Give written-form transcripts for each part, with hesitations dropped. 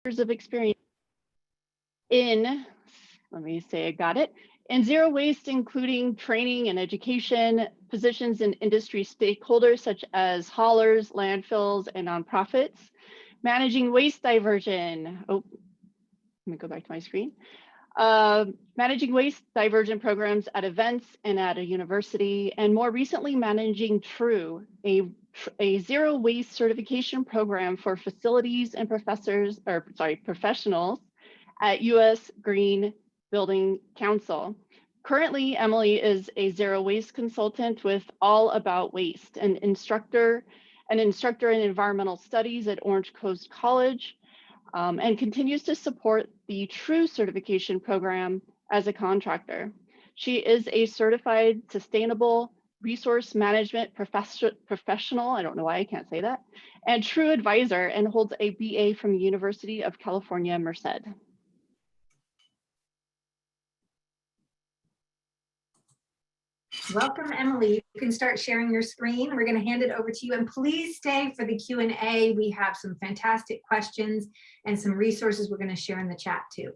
of experience in, let me say I got it, in zero waste, including training and education, positions in industry stakeholders such as haulers, landfills, and nonprofits, managing waste diversion. Oh, let me go back to my screen. Managing waste diversion programs at events and at a university, and more recently managing TRUE, a zero waste certification program for facilities and professionals at US Green Building Council. Currently, Emily is a zero waste consultant with All About Waste, an instructor in environmental studies at Orange Coast College, and continues to support the TRUE certification program as a contractor. She is a certified sustainable resource management professional, I don't know why I can't say that, and TRUE advisor, and holds a BA from the University of California, Merced. Welcome, Emily. You can start sharing your screen. We're going to hand it over to you, and please stay for the Q&A. We have some fantastic questions and some resources we're going to share in the chat too.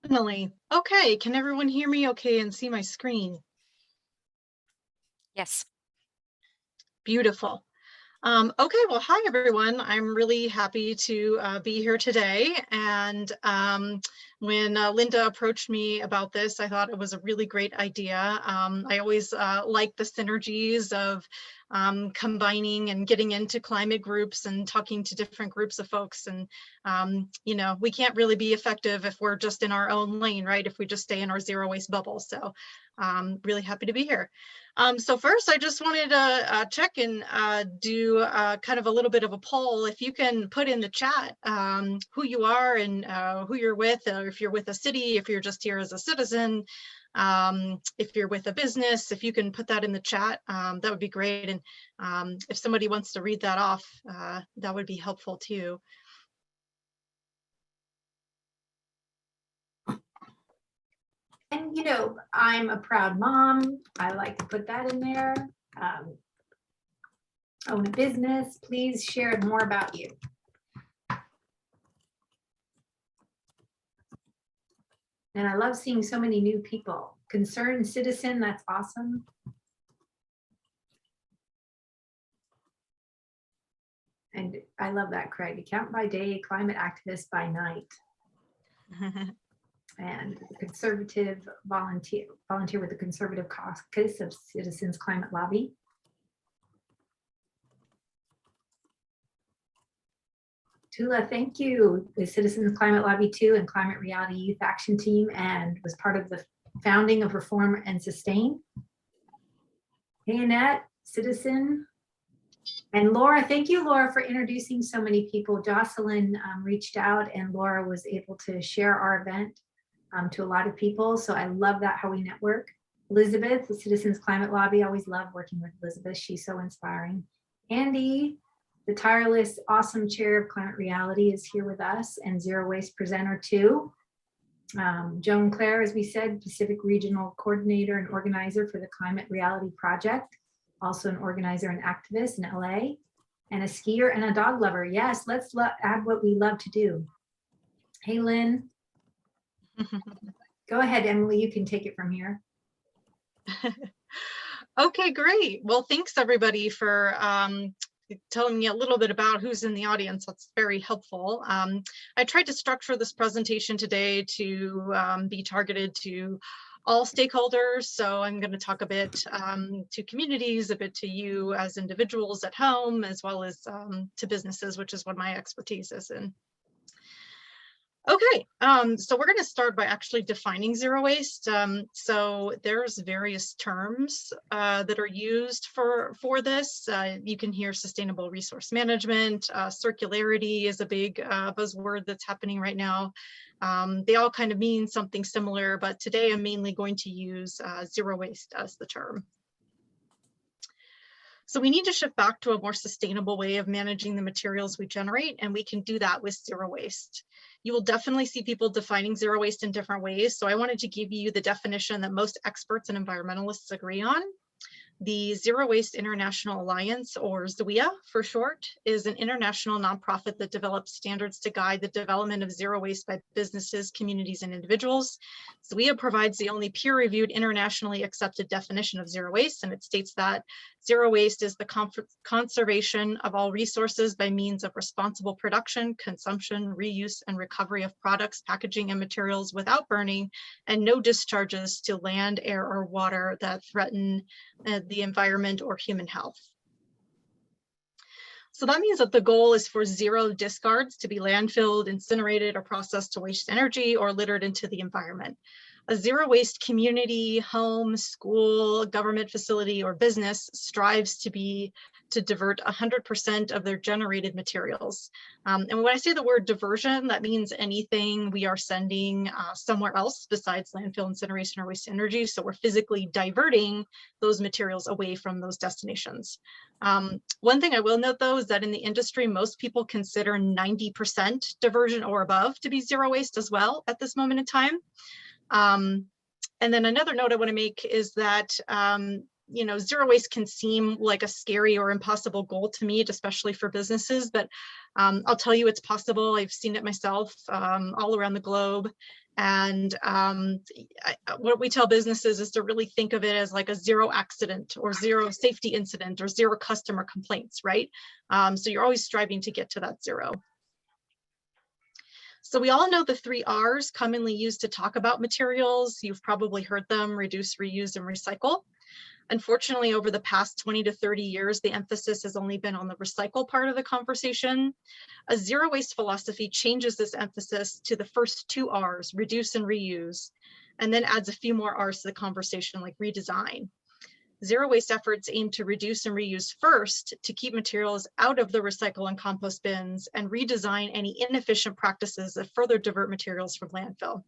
Emily, okay, can everyone hear me okay and see my screen? Yes. Beautiful. Okay, well, hi everyone. I'm really happy to be here today. And when Linda approached me about this, I thought it was a really great idea. I always like the synergies of combining and getting into climate groups and talking to different groups of folks. And, you know, we can't really be effective if we're just in our own lane, right? If we just stay in our zero waste bubble. So really happy to be here. So first, I just wanted to check and do kind of a little bit of a poll. If you can put in the chat who you are and who you're with, or if you're with a city, if you're just here as a citizen, if you're with a business, if you can put that in the chat, that would be great. And if somebody wants to read that off, that would be helpful too. And you know, I'm a proud mom. I like to put that in there. Own a business. Please share more about you. And I love seeing so many new people. Concerned citizen, that's awesome. And I love that, Craig. Account by day, climate activist by night. And conservative volunteer with the Conservative Caucus of Citizens Climate Lobby. Tula, thank you. With Citizens Climate Lobby 2 and Climate Reality Youth Action Team, and was part of the founding of Reform and Sustain. Hey, Annette, citizen. And Laura, thank you, Laura, for introducing so many people. Jocelyn reached out and Laura was able to share our event to a lot of people. So I love that, how we network. Elizabeth, the Citizens Climate Lobby, always love working with Elizabeth. She's so inspiring. Andy, the tireless, awesome chair of Climate Reality, is here with us, and Zero Waste presenter too. Joan Claire, as we said, Pacific Regional Coordinator and organizer for the Climate Reality Project, also an organizer and activist in LA, and a skier and a dog lover. Yes, let's add what we love to do. Hey, Lynn. Go ahead, Emily, you can take it from here. Okay, great. Well, thanks everybody for telling me a little bit about who's in the audience. That's very helpful. I tried to structure this presentation today to be targeted to all stakeholders. So I'm going to talk a bit to communities, a bit to you as individuals at home, as well as to businesses, which is what my expertise is in. Okay, so we're going to start by actually defining zero waste. So there's various terms that are used for this. You can hear sustainable resource management, circularity is a big buzzword that's happening right now. They all kind of mean something similar, but today I'm mainly going to use zero waste as the term. So we need to shift back to a more sustainable way of managing the materials we generate, and we can do that with zero waste. You will definitely see people defining zero waste in different ways, so I wanted to give you the definition that most experts and environmentalists agree on. The Zero Waste International Alliance, or ZWIA for short, is an international nonprofit that develops standards to guide the development of zero waste by businesses, communities, and individuals. ZWIA provides the only peer-reviewed, internationally accepted definition of zero waste, and it states that zero waste is the conservation of all resources by means of responsible production, consumption, reuse, and recovery of products, packaging, and materials without burning, and no discharges to land, air, or water that threaten the environment or human health. So that means that the goal is for zero discards to be landfilled, incinerated, or processed to waste energy or littered into the environment. A zero waste community, home, school, government facility, or business strives to divert 100% of their generated materials. And when I say the word diversion, that means anything we are sending somewhere else besides landfill, incineration, or waste energy. So we're physically diverting those materials away from those destinations. One thing I will note, though, is that in the industry, most people consider 90% diversion or above to be zero waste as well at this moment in time. And then another note I want to make is that zero waste can seem like a scary or impossible goal to meet, especially for businesses, but I'll tell you it's possible. I've seen it myself all around the globe. And what we tell businesses is to really think of it as like a zero accident or zero safety incident or zero customer complaints, right? So you're always striving to get to that zero. So we all know the 3 R's commonly used to talk about materials. You've probably heard them: reduce, reuse, and recycle. Unfortunately, over the past 20 to 30 years, the emphasis has only been on the recycle part of the conversation. A zero waste philosophy changes this emphasis to the first 2 R's, reduce and reuse, and then adds a few more R's to the conversation, like redesign. Zero waste efforts aim to reduce and reuse first, to keep materials out of the recycle and compost bins, and redesign any inefficient practices that further divert materials from landfill.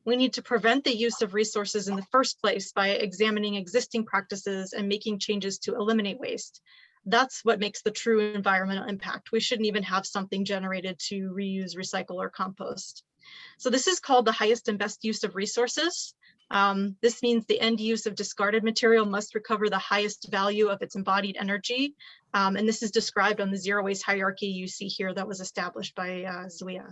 We need to prevent the use of resources in the first place by examining existing practices and making changes to eliminate waste. That's what makes the true environmental impact. We shouldn't even have something generated to reuse, recycle, or compost. So this is called the highest and best use of resources. This means the end use of discarded material must recover the highest value of its embodied energy. And this is described on the zero waste hierarchy you see here that was established by ZWIA.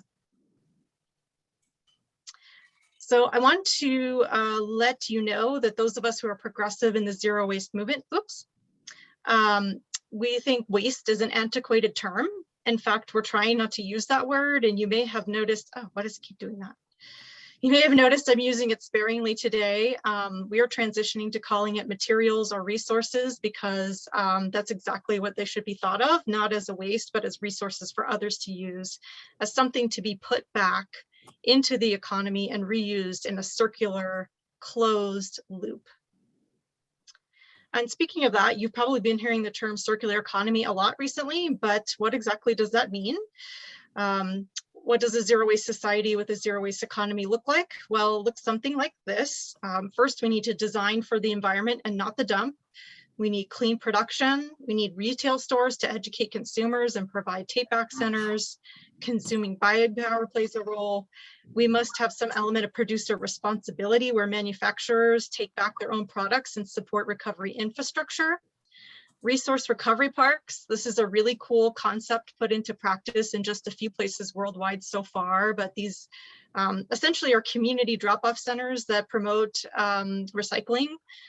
So I want to let you know that those of us who are progressive in the zero waste movement, we think waste is an antiquated term. In fact, we're trying not to use that word, and you may have noticed, oh, why does it keep doing that? You may have noticed I'm using it sparingly today. We are transitioning to calling it materials or resources because that's exactly what they should be thought of, not as a waste, but as resources for others to use, as something to be put back into the economy and reused in a circular, closed loop. And speaking of that, you've probably been hearing the term circular economy a lot recently, but what exactly does that mean? What does a zero waste society with a zero waste economy look like? Well, it looks something like this. First, we need to design for the environment and not the dump. We need clean production. We need retail stores to educate consumers and provide take-back centers. Consuming biopower plays a role. We must have some element of producer responsibility where manufacturers take back their own products and support recovery infrastructure. Resource recovery parks. This is a really cool concept put into practice in just a few places worldwide so far, but these essentially are community drop-off centers that promote recycling.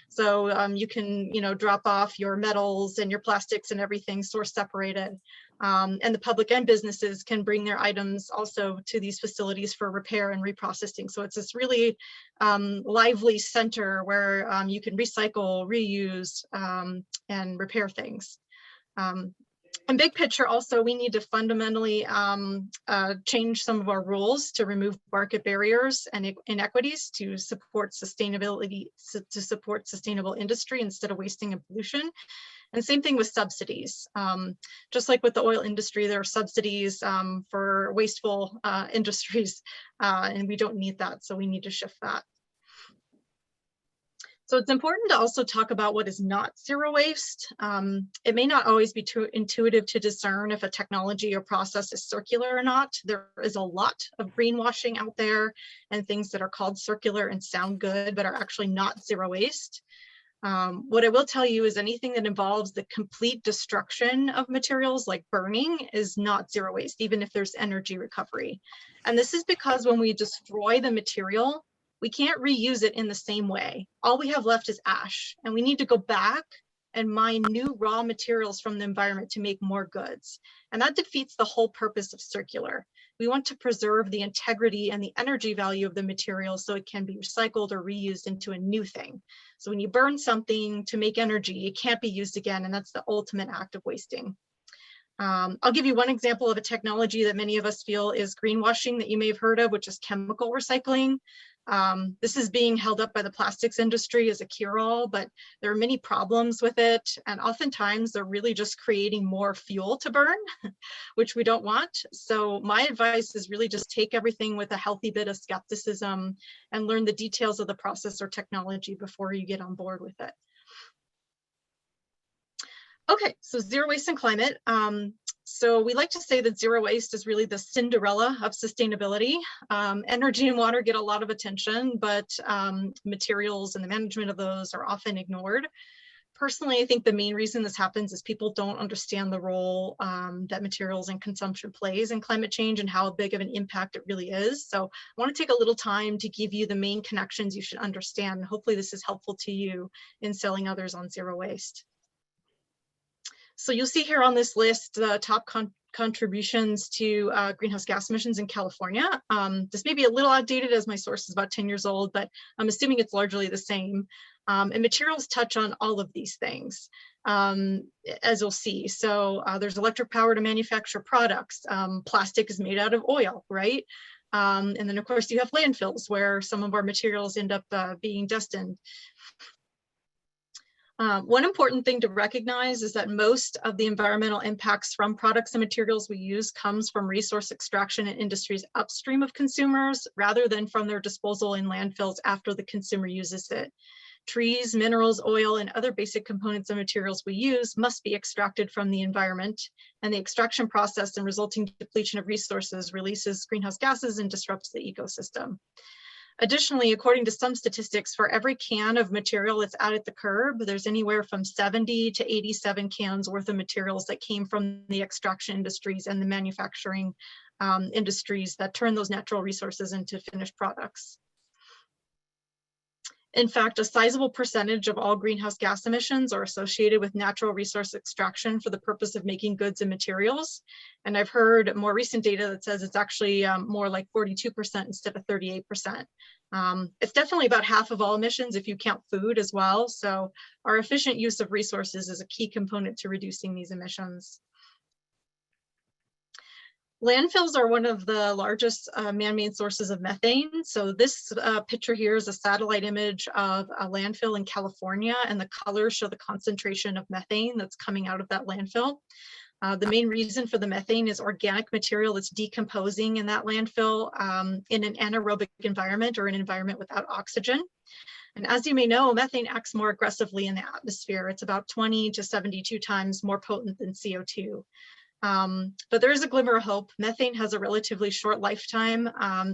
So you can, drop off your metals and your plastics and everything source separated. And the public and businesses can bring their items also to these facilities for repair and reprocessing. So it's this really lively center where you can recycle, reuse, and repair things. And big picture also, we need to fundamentally change some of our rules to remove market barriers and inequities to support sustainability, to support sustainable industry instead of wasting and pollution. And same thing with subsidies. Just like with the oil industry, there are subsidies for wasteful industries, and we don't need that, so we need to shift that. So it's important to also talk about what is not zero waste. It may not always be too intuitive to discern if a technology or process is circular or not. There is a lot of greenwashing out there and things that are called circular and sound good, but are actually not zero waste. What I will tell you is anything that involves the complete destruction of materials like burning is not zero waste, even if there's energy recovery. And this is because when we destroy the material, we can't reuse it in the same way. All we have left is ash, and we need to go back and mine new raw materials from the environment to make more goods. And that defeats the whole purpose of circular. We want to preserve the integrity and the energy value of the material so it can be recycled or reused into a new thing. So when you burn something to make energy, it can't be used again, and that's the ultimate act of wasting. I'll give you one example of a technology that many of us feel is greenwashing that you may have heard of, which is chemical recycling. This is being held up by the plastics industry as a cure-all, but there are many problems with it. And oftentimes they're really just creating more fuel to burn, which we don't want. So my advice is really just take everything with a healthy bit of skepticism and learn the details of the process or technology before you get on board with it. Okay, so zero waste and climate. So we like to say that zero waste is really the Cinderella of sustainability. Energy and water get a lot of attention, but materials and the management of those are often ignored. Personally, I think the main reason this happens is people don't understand the role that materials and consumption plays in climate change and how big of an impact it really is. So I want to take a little time to give you the main connections you should understand. Hopefully this is helpful to you in selling others on zero waste. So you'll see here on this list the top contributions to greenhouse gas emissions in California. This may be a little outdated as my source is about 10 years old, but I'm assuming it's largely the same. And materials touch on all of these things, as you'll see. So there's electric power to manufacture products. Plastic is made out of oil, right? And then of course you have landfills where some of our materials end up being destined. One important thing to recognize is that most of the environmental impacts from products and materials we use comes from resource extraction and industries upstream of consumers rather than from their disposal in landfills after the consumer uses it. Trees, minerals, oil, and other basic components and materials we use must be extracted from the environment, and the extraction process and resulting depletion of resources releases greenhouse gases and disrupts the ecosystem. Additionally, according to some statistics, for every can of material that's out at the curb, there's anywhere from 70 to 87 cans worth of materials that came from the extraction industries and the manufacturing industries that turn those natural resources into finished products. In fact, a sizable percentage of all greenhouse gas emissions are associated with natural resource extraction for the purpose of making goods and materials. And I've heard more recent data that says it's actually more like 42% instead of 38%. It's definitely about half of all emissions if you count food as well. So our efficient use of resources is a key component to reducing these emissions. Landfills are one of the largest man-made sources of methane. So this picture here is a satellite image of a landfill in California, and the colors show the concentration of methane that's coming out of that landfill. The main reason for the methane is organic material that's decomposing in that landfill in an anaerobic environment or an environment without oxygen. And as you may know, methane acts more aggressively in the atmosphere. It's about 20 to 72 times more potent than CO2. But there is a glimmer of hope. Methane has a relatively short lifetime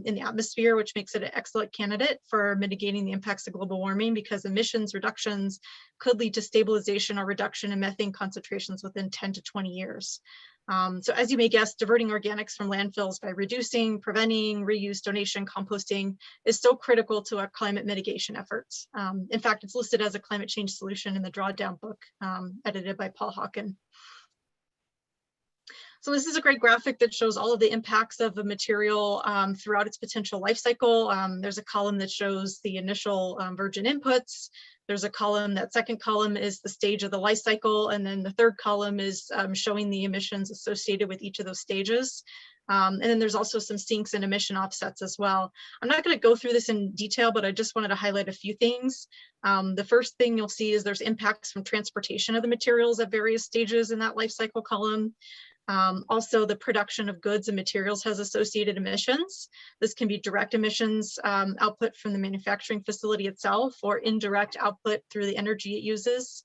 in the atmosphere, which makes it an excellent candidate for mitigating the impacts of global warming because emissions reductions could lead to stabilization or reduction in methane concentrations within 10 to 20 years. So as you may guess, diverting organics from landfills by reducing, preventing, reuse, donation, composting is so critical to our climate mitigation efforts. In fact, it's listed as a climate change solution in the Drawdown book edited by Paul Hawken. So this is a great graphic that shows all of the impacts of a material throughout its potential life cycle. There's a column that shows the initial virgin inputs. There's a column, that second column is the stage of the life cycle. And then the third column is showing the emissions associated with each of those stages. And then there's also some sinks and emission offsets as well. I'm not going to go through this in detail, but I just wanted to highlight a few things. The first thing you'll see is there's impacts from transportation of the materials at various stages in that life cycle column. Also, the production of goods and materials has associated emissions. This can be direct emissions output from the manufacturing facility itself or indirect output through the energy it uses.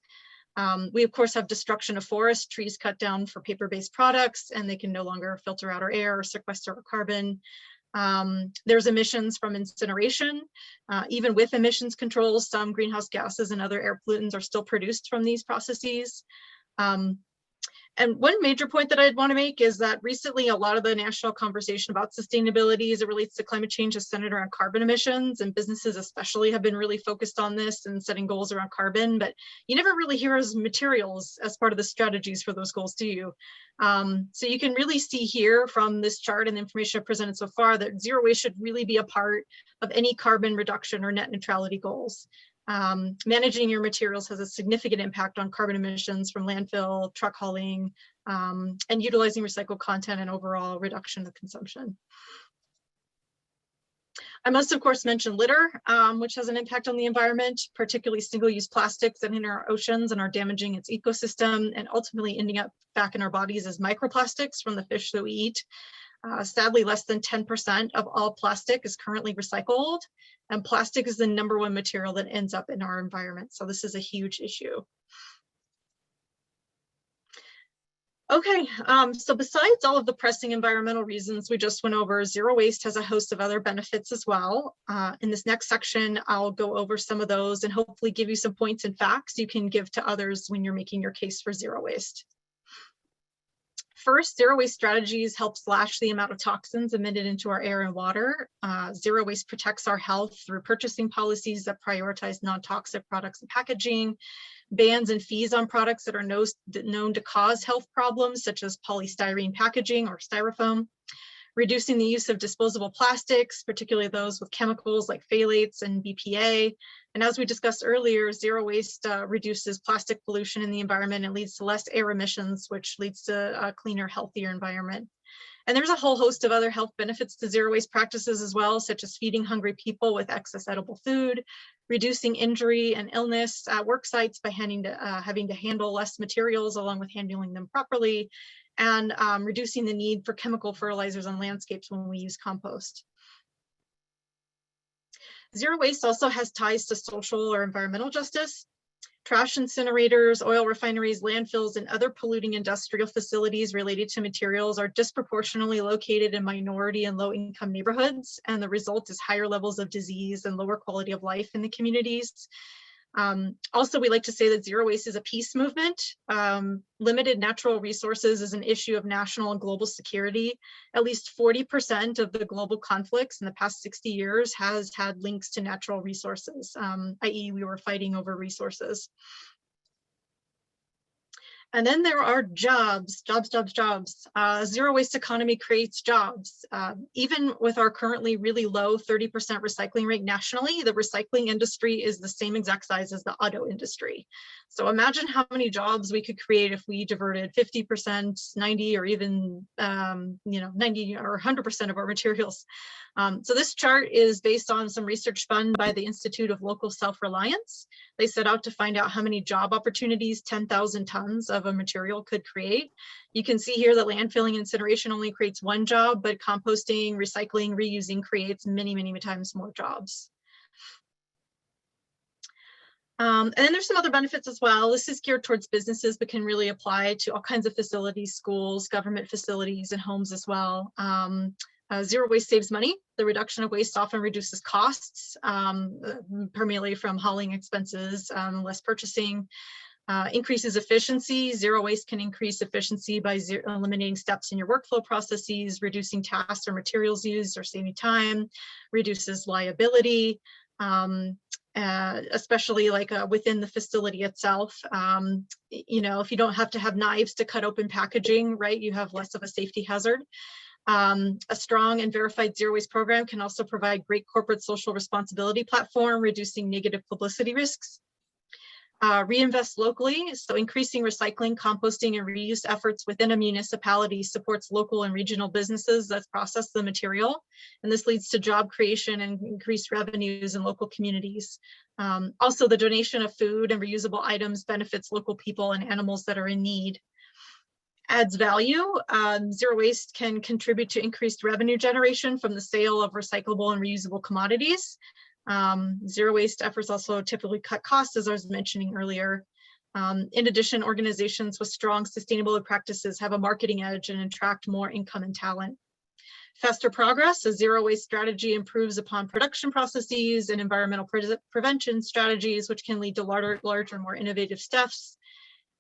We, of course, have destruction of forests, trees cut down for paper-based products, and they can no longer filter out our air or sequester our carbon. There's emissions from incineration. Even with emissions controls, some greenhouse gases and other air pollutants are still produced from these processes. And one major point that I'd want to make is that recently a lot of the national conversation about sustainability as it relates to climate change is centered around carbon emissions, and businesses especially have been really focused on this and setting goals around carbon, but you never really hear as materials as part of the strategies for those goals, do you? So you can really see here from this chart and the information I've presented so far that zero waste should really be a part of any carbon reduction or net neutrality goals. Managing your materials has a significant impact on carbon emissions from landfill, truck hauling, and utilizing recycled content and overall reduction of consumption. I must, of course, mention litter, which has an impact on the environment, particularly single-use plastics that enter our oceans and are damaging its ecosystem and ultimately ending up back in our bodies as microplastics from the fish that we eat. Sadly, less than 10% of all plastic is currently recycled, and plastic is the #1 material that ends up in our environment. So this is a huge issue. Okay, so besides all of the pressing environmental reasons we just went over, zero waste has a host of other benefits as well. In this next section, I'll go over some of those and hopefully give you some points and facts you can give to others when you're making your case for zero waste. First, zero waste strategies help slash the amount of toxins emitted into our air and water. Zero waste protects our health through purchasing policies that prioritize non-toxic products and packaging, bans and fees on products that are known to cause health problems, such as polystyrene packaging or styrofoam, reducing the use of disposable plastics, particularly those with chemicals like phthalates and BPA. And as we discussed earlier, zero waste reduces plastic pollution in the environment and leads to less air emissions, which leads to a cleaner, healthier environment. And there's a whole host of other health benefits to zero waste practices as well, such as feeding hungry people with excess edible food, reducing injury and illness at work sites by having to handle less materials along with handling them properly, and reducing the need for chemical fertilizers on landscapes when we use compost. Zero waste also has ties to social or environmental justice. Trash incinerators, oil refineries, landfills, and other polluting industrial facilities related to materials are disproportionately located in minority and low-income neighborhoods, and the result is higher levels of disease and lower quality of life in the communities. Also, we like to say that zero waste is a peace movement. Limited natural resources is an issue of national and global security. At least 40% of the global conflicts in the past 60 years has had links to natural resources, i.e. we were fighting over resources. And then there are jobs. Zero waste economy creates jobs. Even with our currently really low 30% recycling rate nationally, the recycling industry is the same exact size as the auto industry. So imagine how many jobs we could create if we diverted 50%, 90, or even 90 or 100% of our materials. So this chart is based on some research done by the Institute of Local Self-Reliance. They set out to find out how many job opportunities 10,000 tons of a material could create. You can see here that landfilling and incineration only creates one job, but composting, recycling, reusing creates many, many times more jobs. And then there's some other benefits as well. This is geared towards businesses, but can really apply to all kinds of facilities, schools, government facilities, and homes as well. Zero waste saves money. The reduction of waste often reduces costs, primarily from hauling expenses, less purchasing, increases efficiency. Zero waste can increase efficiency by eliminating steps in your workflow processes, reducing tasks or materials used or saving time, reduces liability, especially like within the facility itself. If you don't have to have knives to cut open packaging, right, you have less of a safety hazard. A strong and verified zero waste program can also provide great corporate social responsibility platform, reducing negative publicity risks. Reinvest locally, so increasing recycling, composting, and reuse efforts within a municipality supports local and regional businesses that process the material, and this leads to job creation and increased revenues in local communities. Also, the donation of food and reusable items benefits local people and animals that are in need. Adds value. Zero waste can contribute to increased revenue generation from the sale of recyclable and reusable commodities. Zero waste efforts also typically cut costs, as I was mentioning earlier. In addition, organizations with strong sustainability practices have a marketing edge and attract more income and talent. Faster progress, a zero waste strategy improves upon production processes and environmental prevention strategies, which can lead to larger, more innovative steps.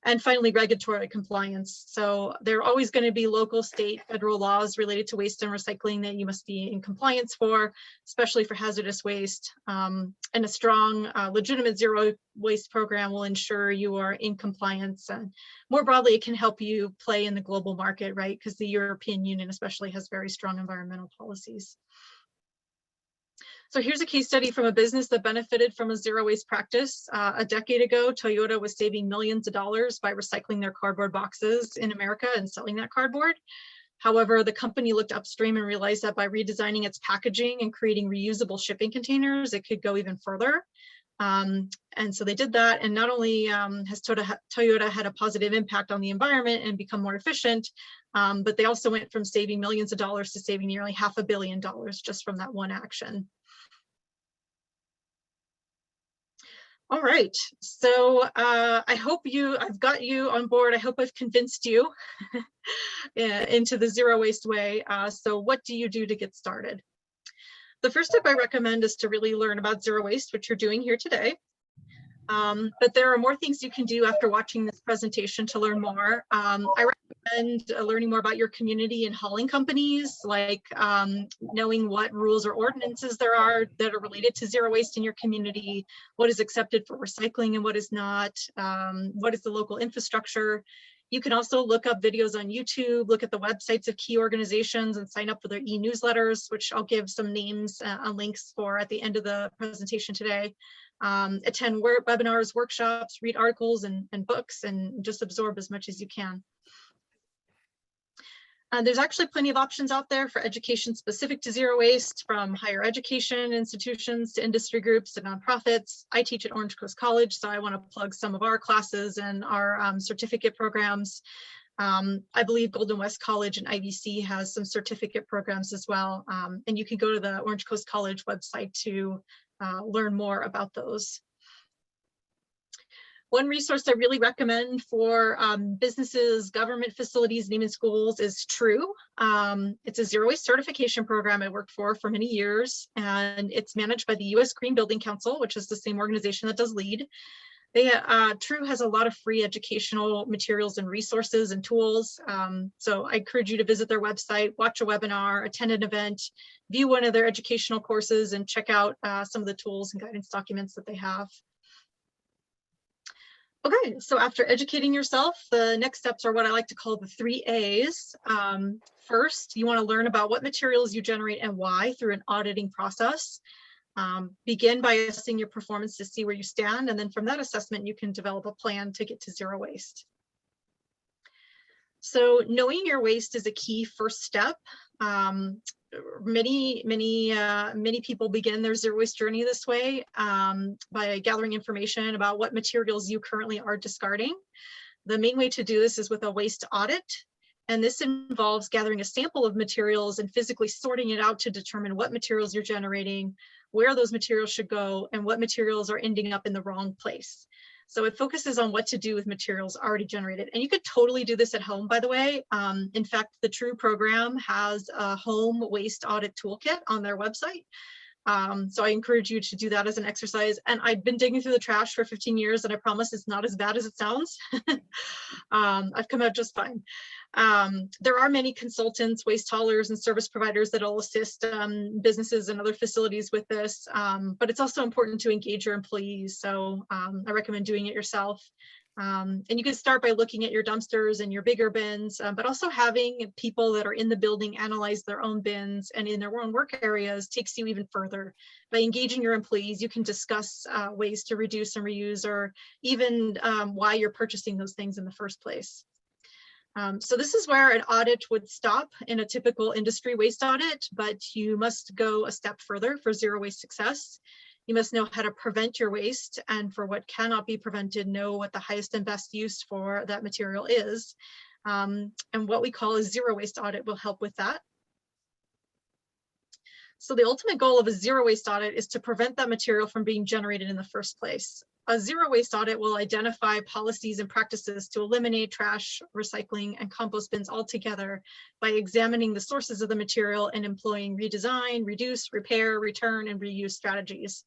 And finally, regulatory compliance. So there are always going to be local, state, federal laws related to waste and recycling that you must be in compliance for, especially for hazardous waste. And a strong, legitimate zero waste program will ensure you are in compliance. And more broadly, it can help you play in the global market, right? Because the European Union especially has very strong environmental policies. So here's a case study from a business that benefited from a zero waste practice. A decade ago, Toyota was saving millions of dollars by recycling their cardboard boxes in America and selling that cardboard. However, the company looked upstream and realized that by redesigning its packaging and creating reusable shipping containers, it could go even further. And so they did that. And not only has Toyota had a positive impact on the environment and become more efficient, but they also went from saving millions of dollars to saving nearly $500 million just from that one action. All right, so I hope I've got you on board. I hope I've convinced you into the zero waste way. So what do you do to get started? The first step I recommend is to really learn about zero waste, which you're doing here today. But there are more things you can do after watching this presentation to learn more. I recommend learning more about your community and hauling companies, like knowing what rules or ordinances there are that are related to zero waste in your community, what is accepted for recycling and what is not, what is the local infrastructure. You can also look up videos on YouTube, look at the websites of key organizations and sign up for their e-newsletters, which I'll give some names and links for at the end of the presentation today. Attend webinars, workshops, read articles and books, and just absorb as much as you can. There's actually plenty of options out there for education specific to zero waste, from higher education institutions to industry groups and nonprofits. I teach at Orange Coast College, so I want to plug some of our classes and our certificate programs. I believe Golden West College and IVC has some certificate programs as well. And you can go to the Orange Coast College website to learn more about those. One resource I really recommend for businesses, government facilities, and even schools is TRUE. It's a zero waste certification program I worked for many years, and it's managed by the U.S. Green Building Council, which is the same organization that does LEED. TRUE has a lot of free educational materials and resources and tools. So I encourage you to visit their website, watch a webinar, attend an event, view one of their educational courses, and check out some of the tools and guidance documents that they have. Okay, so after educating yourself, the next steps are what I like to call the 3 A's. First, you want to learn about what materials you generate and why through an auditing process. Begin by assessing your performance to see where you stand, and then from that assessment, you can develop a plan to get to zero waste. So knowing your waste is a key first step. Many people begin their zero waste journey this way by gathering information about what materials you currently are discarding. The main way to do this is with a waste audit. And this involves gathering a sample of materials and physically sorting it out to determine what materials you're generating, where those materials should go, and what materials are ending up in the wrong place. So it focuses on what to do with materials already generated. And you could totally do this at home, by the way. In fact, the TRUE program has a home waste audit toolkit on their website. So I encourage you to do that as an exercise. And I've been digging through the trash for 15 years, and I promise it's not as bad as it sounds. I've come out just fine. There are many consultants, waste haulers, and service providers that will assist businesses and other facilities with this, but it's also important to engage your employees. So I recommend doing it yourself. And you can start by looking at your dumpsters and your bigger bins, but also having people that are in the building analyze their own bins and in their own work areas takes you even further. By engaging your employees, you can discuss ways to reduce and reuse, or even why you're purchasing those things in the first place. So this is where an audit would stop in a typical industry waste audit, but you must go a step further for zero waste success. You must know how to prevent your waste, and for what cannot be prevented, know what the highest and best use for that material is. And what we call a zero waste audit will help with that. So the ultimate goal of a zero waste audit is to prevent that material from being generated in the first place. A zero waste audit will identify policies and practices to eliminate trash, recycling, and compost bins altogether by examining the sources of the material and employing redesign, reduce, repair, return, and reuse strategies.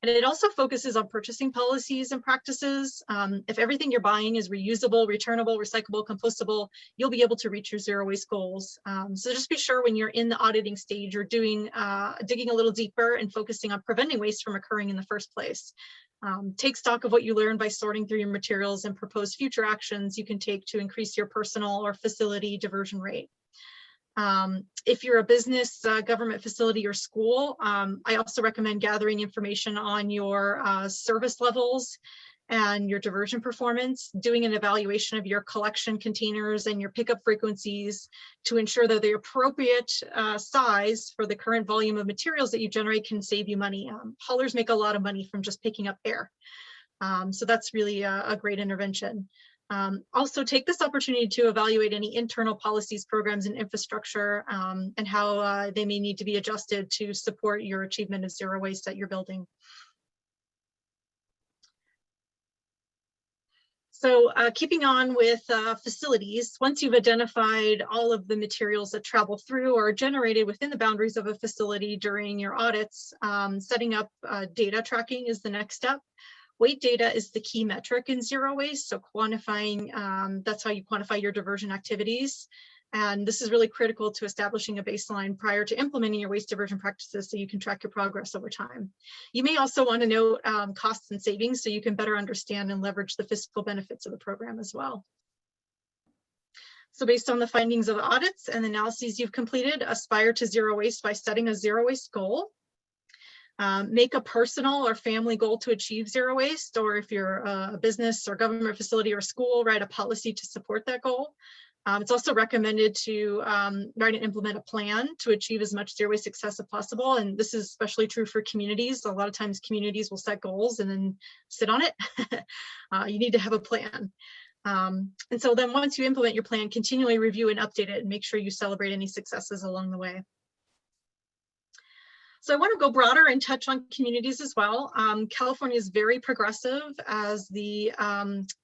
And it also focuses on purchasing policies and practices. If everything you're buying is reusable, returnable, recyclable, compostable, you'll be able to reach your zero waste goals. So just be sure when you're in the auditing stage, you're digging a little deeper and focusing on preventing waste from occurring in the first place. Take stock of what you learned by sorting through your materials and propose future actions you can take to increase your personal or facility diversion rate. If you're a business, government facility, or school, I also recommend gathering information on your service levels and your diversion performance, doing an evaluation of your collection containers and your pickup frequencies to ensure that the appropriate size for the current volume of materials that you generate can save you money. Haulers make a lot of money from just picking up air. So that's really a great intervention. Also take this opportunity to evaluate any internal policies, programs, and infrastructure and how they may need to be adjusted to support your achievement of zero waste at your building. So keeping on with facilities, once you've identified all of the materials that travel through or are generated within the boundaries of a facility during your audits, setting up data tracking is the next step. Weight data is the key metric in zero waste, so quantifying, that's how you quantify your diversion activities. And this is really critical to establishing a baseline prior to implementing your waste diversion practices so you can track your progress over time. You may also want to note costs and savings so you can better understand and leverage the fiscal benefits of the program as well. So based on the findings of the audits and analyses you've completed, aspire to zero waste by setting a zero waste goal. Make a personal or family goal to achieve zero waste, or if you're a business or government facility or school, write a policy to support that goal. It's also recommended to write and implement a plan to achieve as much zero waste success as possible. And this is especially true for communities. A lot of times communities will set goals and then sit on it. You need to have a plan. And so then once you implement your plan, continually review and update it and make sure you celebrate any successes along the way. So I want to go broader and touch on communities as well. California is very progressive, as the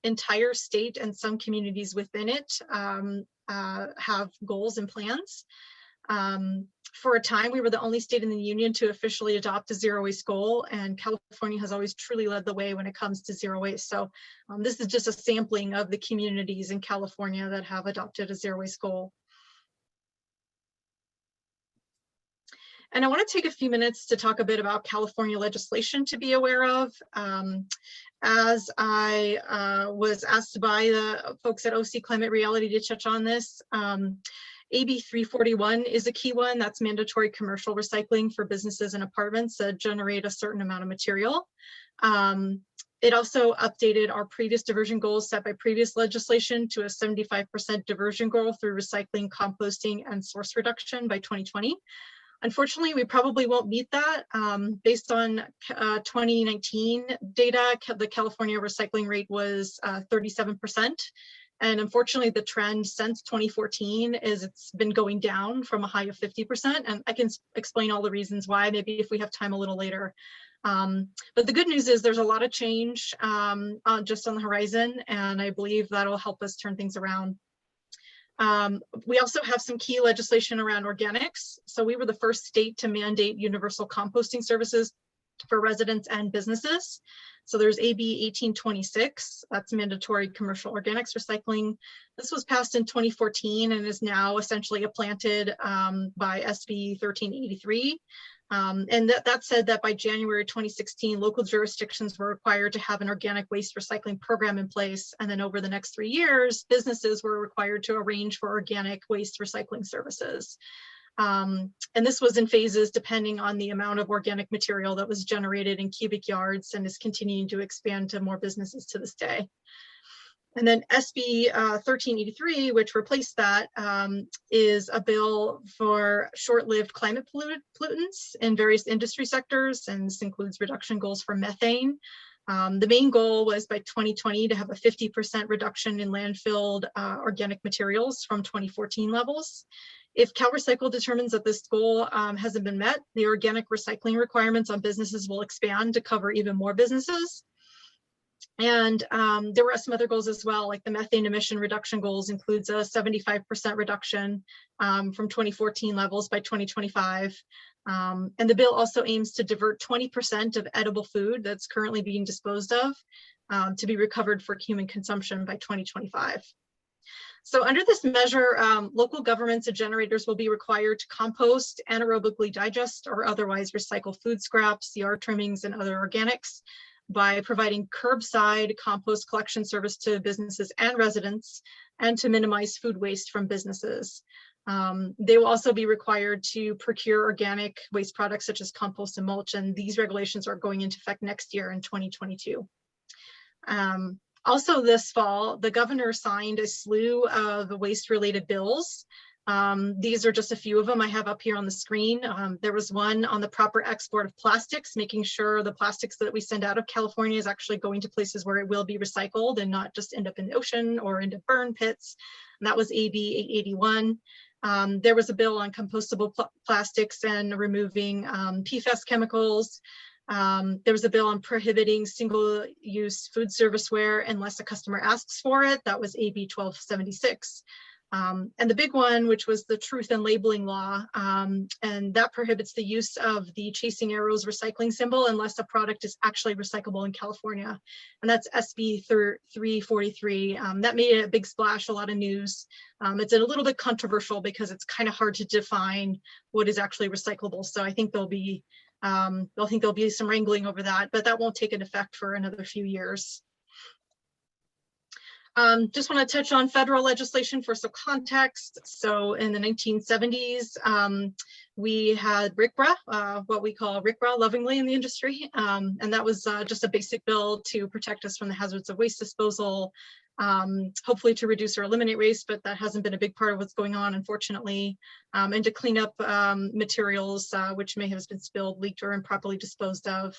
entire state and some communities within it have goals and plans. For a time, we were the only state in the union to officially adopt a zero waste goal, and California has always truly led the way when it comes to zero waste. So this is just a sampling of the communities in California that have adopted a zero waste goal. And I want to take a few minutes to talk a bit about California legislation to be aware of. As I was asked by the folks at OC Climate Reality to touch on this, AB 341 is a key one. That's mandatory commercial recycling for businesses and apartments that generate a certain amount of material. It also updated our previous diversion goals set by previous legislation to a 75% diversion goal through recycling, composting, and source reduction by 2020. Unfortunately, we probably won't meet that. Based on 2019 data, the California recycling rate was 37%. And unfortunately, the trend since 2014 is it's been going down from a high of 50%. And I can explain all the reasons why, maybe if we have time a little later. But the good news is there's a lot of change just on the horizon, and I believe that'll help us turn things around. We also have some key legislation around organics. So we were the first state to mandate universal composting services for residents and businesses. So there's AB 1826, that's mandatory commercial organics recycling. This was passed in 2014 and is now essentially implanted by SB 1383. And that said that by January 2016, local jurisdictions were required to have an organic waste recycling program in place. And then over the next 3 years, businesses were required to arrange for organic waste recycling services. And this was in phases depending on the amount of organic material that was generated in cubic yards, and is continuing to expand to more businesses to this day. And then SB 1383, which replaced that, is a bill for short-lived climate pollutants in various industry sectors, and this includes reduction goals for methane. The main goal was by 2020 to have a 50% reduction in landfilled organic materials from 2014 levels. If CalRecycle determines that this goal hasn't been met, the organic recycling requirements on businesses will expand to cover even more businesses. And there were some other goals as well, like the methane emission reduction goals includes a 75% reduction from 2014 levels by 2025. And the bill also aims to divert 20% of edible food that's currently being disposed of to be recovered for human consumption by 2025. So under this measure, local governments and generators will be required to compost, anaerobically digest, or otherwise recycle food scraps, yard trimmings, and other organics by providing curbside compost collection service to businesses and residents, and to minimize food waste from businesses. They will also be required to procure organic waste products such as compost and mulch, and these regulations are going into effect next year in 2022. Also this fall, the governor signed a slew of waste-related bills. These are just a few of them I have up here on the screen. There was one on the proper export of plastics, making sure the plastics that we send out of California is actually going to places where it will be recycled and not just end up in the ocean or into burn pits. And that was AB 881. There was a bill on compostable plastics and removing PFAS chemicals. There was a bill on prohibiting single-use food serviceware unless a customer asks for it. That was AB 1276. And the big one, which was the truth in labeling law, and that prohibits the use of the chasing arrows recycling symbol unless a product is actually recyclable in California. And that's SB 343. That made a big splash, a lot of news. It's a little bit controversial because it's kind of hard to define what is actually recyclable. So I think there'll be some wrangling over that, but that won't take an effect for another few years. Just want to touch on federal legislation for some context. So in the 1970s, we had RCRA, what we call RCRA lovingly in the industry. And that was just a basic bill to protect us from the hazards of waste disposal, hopefully to reduce or eliminate waste, but that hasn't been a big part of what's going on, unfortunately, and to clean up materials which may have been spilled, leaked, or improperly disposed of.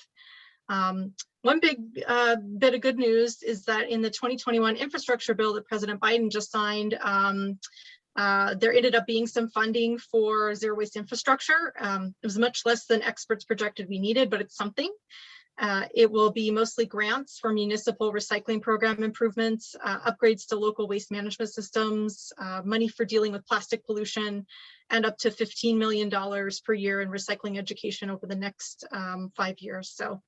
One big bit of good news is that in the 2021 infrastructure bill that President Biden just signed, there ended up being some funding for zero waste infrastructure. It was much less than experts projected we needed, but it's something. It will be mostly grants for municipal recycling program improvements, upgrades to local waste management systems, money for dealing with plastic pollution, and up to $15 million per year in recycling education over the next 5 years. So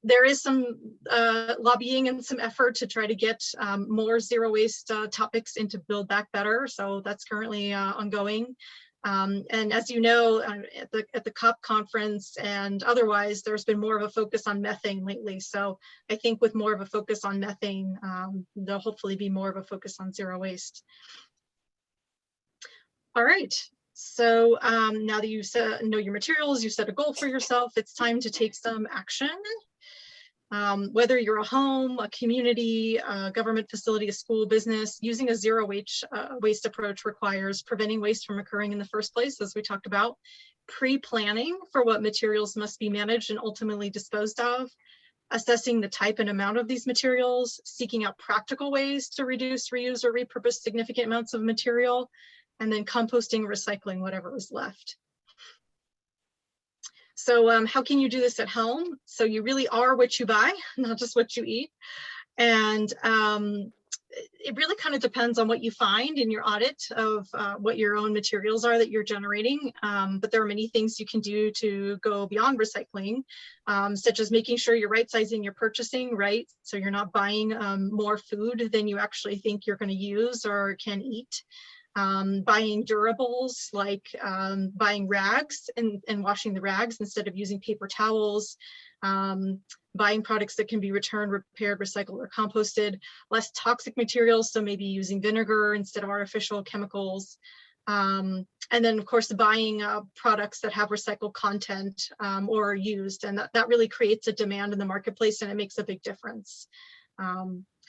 there is some lobbying and some effort to try to get more zero waste topics into Build Back Better. So that's currently ongoing. And as you know, at the COP conference and otherwise, there's been more of a focus on methane lately. So I think with more of a focus on methane, there'll hopefully be more of a focus on zero waste. All right. So now that you know your materials, you set a goal for yourself, it's time to take some action. Whether you're a home, a community, a government facility, a school, business, using a zero waste approach requires preventing waste from occurring in the first place, as we talked about, pre-planning for what materials must be managed and ultimately disposed of, assessing the type and amount of these materials, seeking out practical ways to reduce, reuse, or repurpose significant amounts of material, and then composting, recycling whatever is left. So how can you do this at home? So you really are what you buy, not just what you eat. And it really kind of depends on what you find in your audit of what your own materials are that you're generating. But there are many things you can do to go beyond recycling, such as making sure you're right sizing your purchasing, right? So you're not buying more food than you actually think you're going to use or can eat. Buying durables, like buying rags and washing the rags instead of using paper towels, buying products that can be returned, repaired, recycled, or composted, less toxic materials, so maybe using vinegar instead of artificial chemicals, and then of course buying products that have recycled content or are used, and that really creates a demand in the marketplace, and it makes a big difference.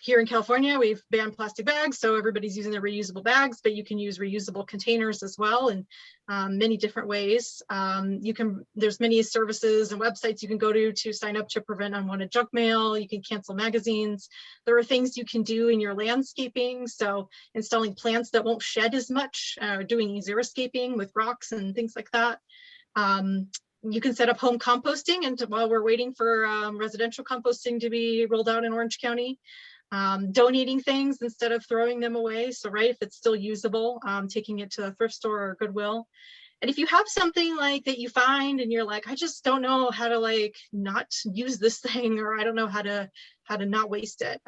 Here in California, we've banned plastic bags, so everybody's using their reusable bags, but you can use reusable containers as well in many different ways. There's many services and websites you can go to sign up to prevent unwanted junk mail. You can cancel magazines. There are things you can do in your landscaping, so installing plants that won't shed as much, doing xeriscaping with rocks and things like that. You can set up home composting, and while we're waiting for residential composting to be rolled out in Orange County, donating things instead of throwing them away. So right, if it's still usable, taking it to a thrift store or Goodwill. And if you have something like that you find and you're like, I just don't know how to like not use this thing, or I don't know how to not waste it.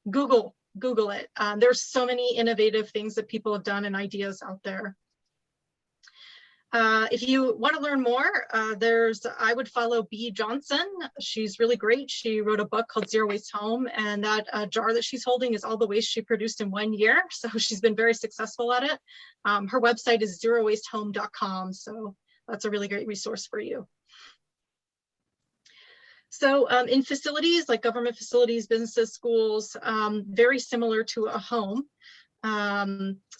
Google it. There's so many innovative things that people have done and ideas out there. If you want to learn more, I would follow Bea Johnson. She's really great. She wrote a book called Zero Waste Home, and that jar that she's holding is all the waste she produced in 1 year. So she's been very successful at it. Her website is zerowastehome.com. So that's a really great resource for you. So in facilities like government facilities, businesses, schools, very similar to a home.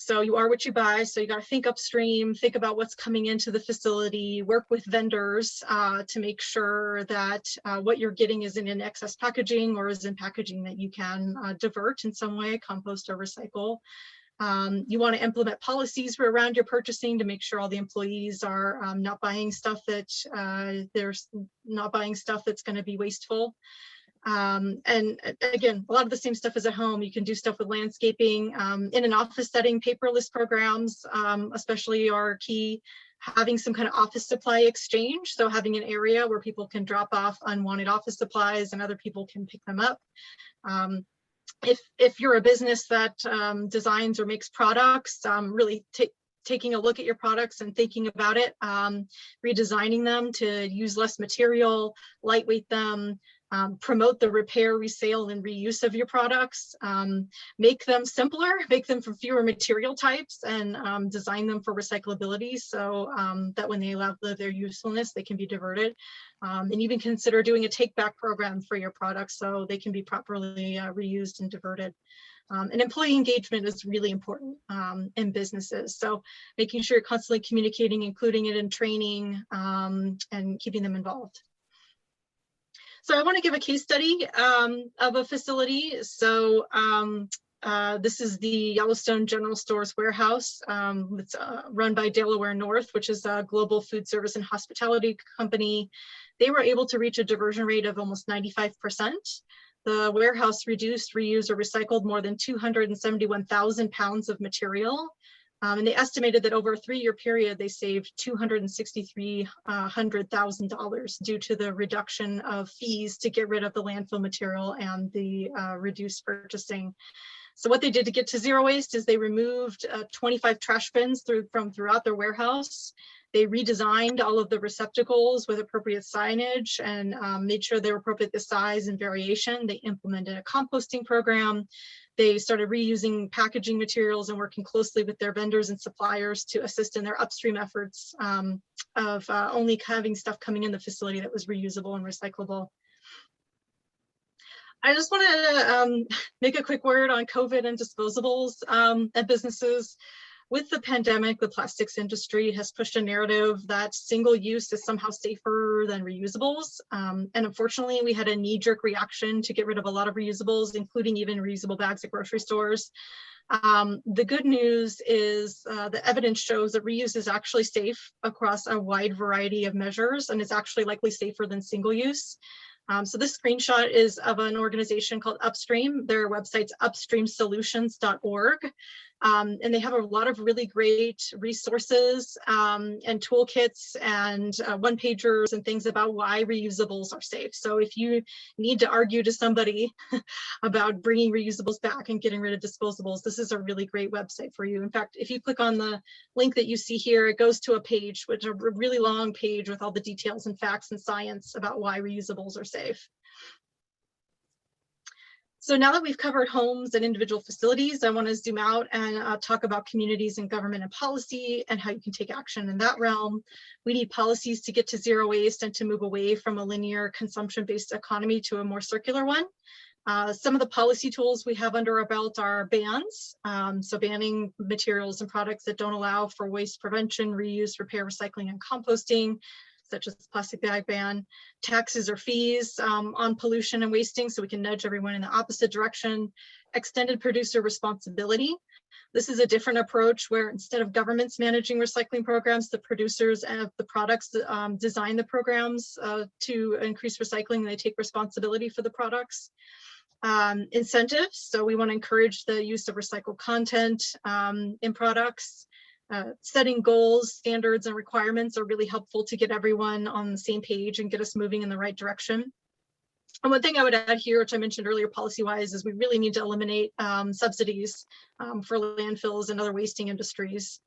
So you are what you buy. So you got to think upstream, think about what's coming into the facility, work with vendors to make sure that what you're getting isn't in excess packaging or is in packaging that you can divert in some way, compost or recycle. You want to implement policies around your purchasing to make sure all the employees are not buying stuff that that's going to be wasteful. And again, a lot of the same stuff as at home. You can do stuff with landscaping. In an office setting, paperless programs especially are key. Having some kind of office supply exchange, so having an area where people can drop off unwanted office supplies and other people can pick them up. If you're a business that designs or makes products, really taking a look at your products and thinking about it, redesigning them to use less material, lightweight them, promote the repair, resale, and reuse of your products, make them simpler, make them from fewer material types, and design them for recyclability so that when they outlive their usefulness, they can be diverted. And even consider doing a take-back program for your products so they can be properly reused and diverted. And employee engagement is really important in businesses. So making sure you're constantly communicating, including it in training, and keeping them involved. So I want to give a case study of a facility. So this is the Yellowstone General Stores warehouse. It's run by Delaware North, which is a global food service and hospitality company. They were able to reach a diversion rate of almost 95%. The warehouse reduced, reused, or recycled more than 271,000 pounds of material. And they estimated that over a 3-year period, they saved $263,000 due to the reduction of fees to get rid of the landfill material and the reduced purchasing. So what they did to get to zero waste is they removed 25 trash bins from throughout their warehouse. They redesigned all of the receptacles with appropriate signage and made sure they were appropriate the size and variation. They implemented a composting program. They started reusing packaging materials and working closely with their vendors and suppliers to assist in their upstream efforts of only having stuff coming in the facility that was reusable and recyclable. I just want to make a quick word on COVID and disposables at businesses. With the pandemic, the plastics industry has pushed a narrative that single use is somehow safer than reusables. And unfortunately, we had a knee-jerk reaction to get rid of a lot of reusables, including even reusable bags at grocery stores. The good news is the evidence shows that reuse is actually safe across a wide variety of measures, and is actually likely safer than single use. So this screenshot is of an organization called Upstream. Their website's upstreamsolutions.org. And they have a lot of really great resources and toolkits and one-pagers and things about why reusables are safe. So if you need to argue to somebody about bringing reusables back and getting rid of disposables, this is a really great website for you. In fact, if you click on the link that you see here, it goes to a page, which is a really long page with all the details and facts and science about why reusables are safe. So now that we've covered homes and individual facilities, I want to zoom out and talk about communities and government and policy and how you can take action in that realm. We need policies to get to zero waste and to move away from a linear consumption-based economy to a more circular one. Some of the policy tools we have under our belt are bans. So banning materials and products that don't allow for waste prevention, reuse, repair, recycling, and composting, such as the plastic bag ban. Taxes or fees on pollution and wasting, so we can nudge everyone in the opposite direction. Extended producer responsibility. This is a different approach where instead of governments managing recycling programs, the producers of the products design the programs to increase recycling. They take responsibility for the products. Incentives, so we want to encourage the use of recycled content in products. Setting goals, standards, and requirements are really helpful to get everyone on the same page and get us moving in the right direction. And one thing I would add here, which I mentioned earlier policy-wise, is we really need to eliminate subsidies for landfills and other wasting industries.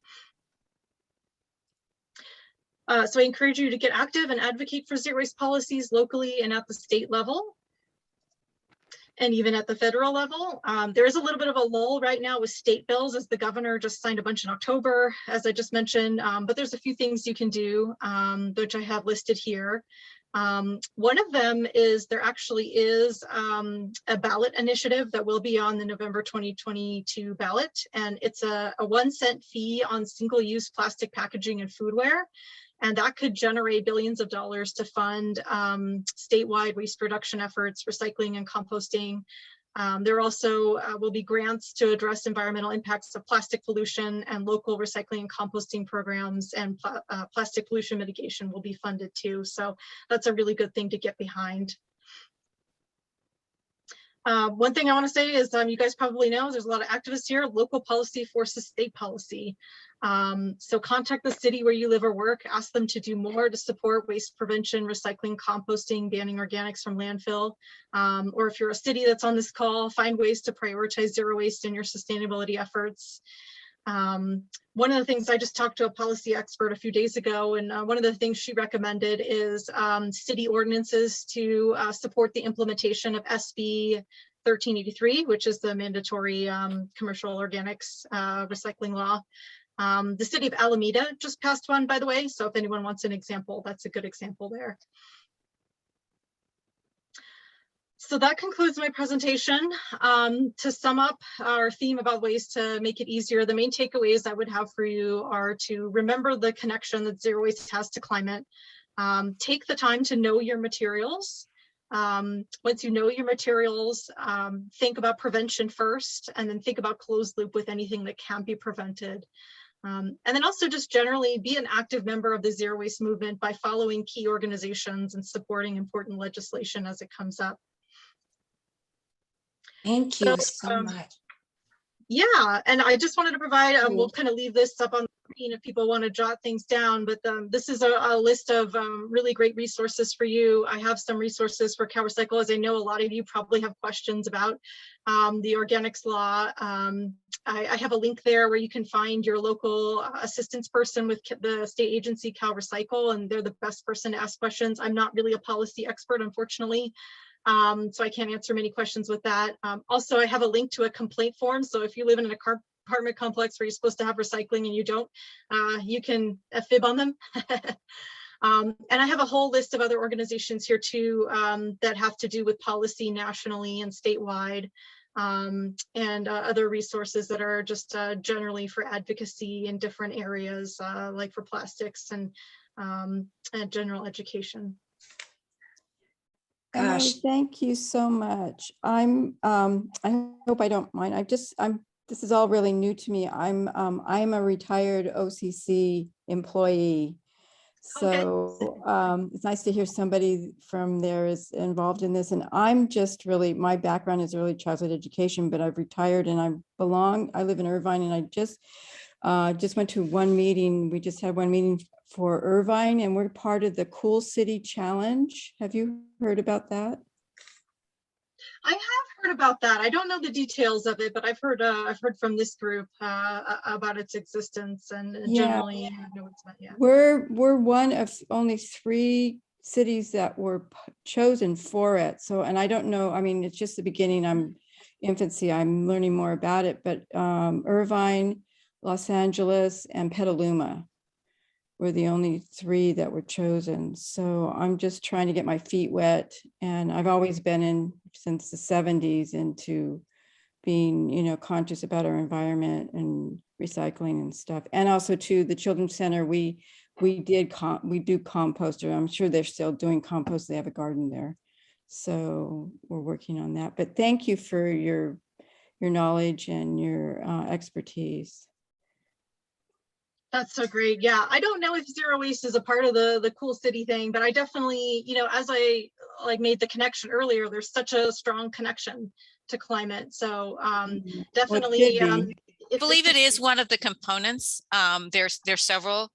So I encourage you to get active and advocate for zero waste policies locally and at the state level, and even at the federal level. There is a little bit of a lull right now with state bills, as the governor just signed a bunch in October, as I just mentioned, but there's a few things you can do, which I have listed here. One of them is there actually is a ballot initiative that will be on the November 2022 ballot, and it's a 1 cent fee on single-use plastic packaging and foodware. And that could generate billions of dollars to fund statewide waste reduction efforts, recycling and composting. There also will be grants to address environmental impacts of plastic pollution, and local recycling and composting programs and plastic pollution mitigation will be funded too. So that's a really good thing to get behind. One thing I want to say is you guys probably know there's a lot of activists here. Local policy forces state policy. So contact the city where you live or work, ask them to do more to support waste prevention, recycling, composting, banning organics from landfill. Or if you're a city that's on this call, find ways to prioritize zero waste in your sustainability efforts. One of the things, I just talked to a policy expert a few days ago, and one of the things she recommended is city ordinances to support the implementation of SB 1383, which is the mandatory commercial organics recycling law. The city of Alameda just passed one, by the way, so if anyone wants an example, that's a good example there. So that concludes my presentation. To sum up our theme about ways to make it easier, the main takeaways I would have for you are to remember the connection that zero waste has to climate. Take the time to know your materials. Once you know your materials, think about prevention first, and then think about closed loop with anything that can be prevented. And then also just generally be an active member of the zero waste movement by following key organizations and supporting important legislation as it comes up. Thank you so much. Yeah, and I just wanted to provide, we'll kind of leave this up on the screen if people want to jot things down, but this is a list of really great resources for you. I have some resources for CalRecycle, as I know a lot of you probably have questions about the organics law. I have a link there where you can find your local assistance person with the state agency CalRecycle, and they're the best person to ask questions. I'm not really a policy expert, unfortunately. So I can't answer many questions with that. Also, I have a link to a complaint form. So if you live in an apartment complex where you're supposed to have recycling and you don't, you can fib on them. And I have a whole list of other organizations here too that have to do with policy nationally and statewide, and other resources that are just generally for advocacy in different areas, like for plastics and general education. Gosh, thank you so much. I hope I don't mind. This is all really new to me. I'm a retired OCC employee. So it's nice to hear somebody from there is involved in this. And I'm just really, my background is early childhood education, but I've retired and I live in Irvine, and I just went to one meeting. We just had one meeting for Irvine, and we're part of the Cool City Challenge. Have you heard about that? I have heard about that. I don't know the details of it, but I've heard from this group about its existence, and generally I know it's about, yeah. We're one of only 3 cities that were chosen for it. So, and I don't know, I mean, it's just the beginning. Infancy. I'm learning more about it, but Irvine, Los Angeles, and Petaluma were the only 3 that were chosen. So I'm just trying to get my feet wet. And I've always been in since the 70s into being, you know, conscious about our environment and recycling and stuff. And also to the Children's Center, we do compost, or I'm sure they're still doing compost. They have a garden there. So we're working on that. But thank you for your knowledge and your expertise. That's so great. Yeah, I don't know if zero waste is a part of the cool city thing, but I definitely, you know, as I made the connection earlier, there's such a strong connection to climate. So definitely, Well, I believe it is one of the components. There's several,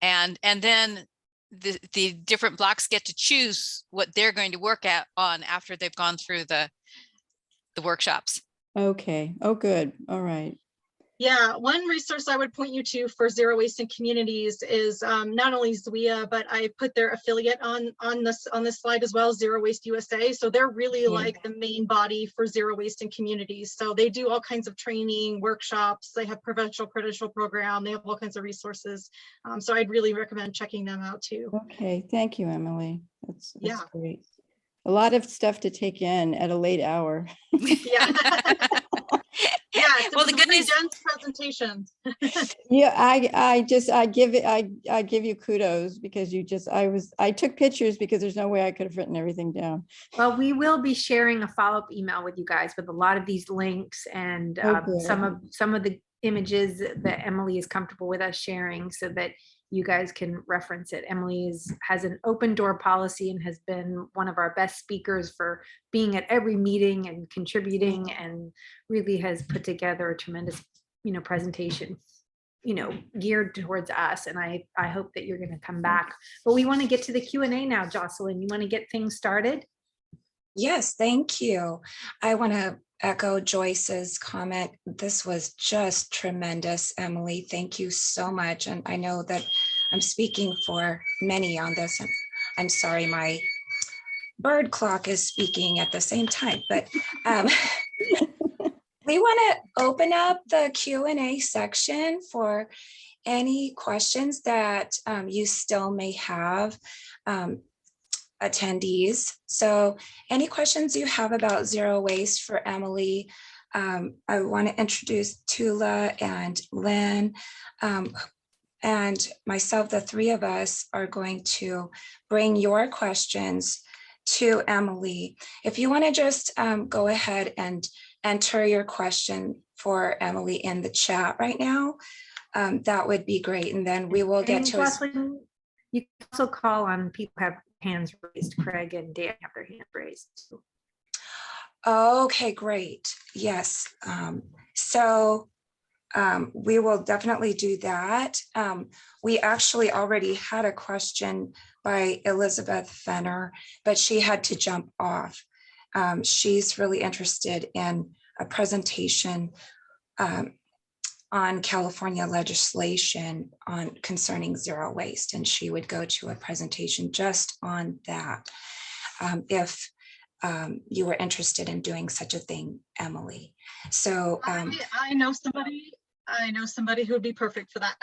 and then the different blocks get to choose what they're going to work on after they've gone through the workshops. okay. Oh, good. All right. Yeah, one resource I would point you to for zero waste in communities is not only ZWIA, but I put their affiliate on this slide as well, Zero Waste USA. So they're really like the main body for zero waste in communities. So they do all kinds of training, workshops. They have provincial credential program. They have all kinds of resources. So I'd really recommend checking them out too. Okay. Thank you, Emily. That's Yeah. great. A lot of stuff to take in at a late hour. Yeah. Yeah, Well, the good news, dense presentation. Yeah, I give you kudos because I took pictures because there's no way I could have written everything down. Well, we will be sharing a follow-up email with you guys with a lot of these links and some of the images that Emily is comfortable with us sharing so that you guys can reference it. Emily has an open door policy and has been one of our best speakers for being at every meeting and contributing, and really has put together a tremendous, presentation, geared towards us. And I hope that you're going to come back. But we want to get to the Q&A now, Jocelyn. You want to get things started? yes, thank you. I want to echo Joyce's comment. This was just tremendous, Emily. Thank you so much. And I know that I'm speaking for many on this. I'm sorry, my bird clock is speaking at the same time, but we want to open up the Q&A section for any questions that you still may have. Attendees. So any questions you have about zero waste for Emily, I want to introduce Tula and Lynn and myself. The 3 of us are going to bring your questions to Emily. If you want to just go ahead and enter your question for Emily in the chat right now, that would be great. And then we will get to Jocelyn, you can also call on people who have hands raised. Craig and Dan have their hand raised. Okay, great. Yes. So we will definitely do that. We actually already had a question by Elizabeth Fenner, but she had to jump off. She's really interested in a presentation on California legislation concerning zero waste, and she would go to a presentation just on that. If you were interested in doing such a thing, Emily. So I know somebody who would be perfect for that.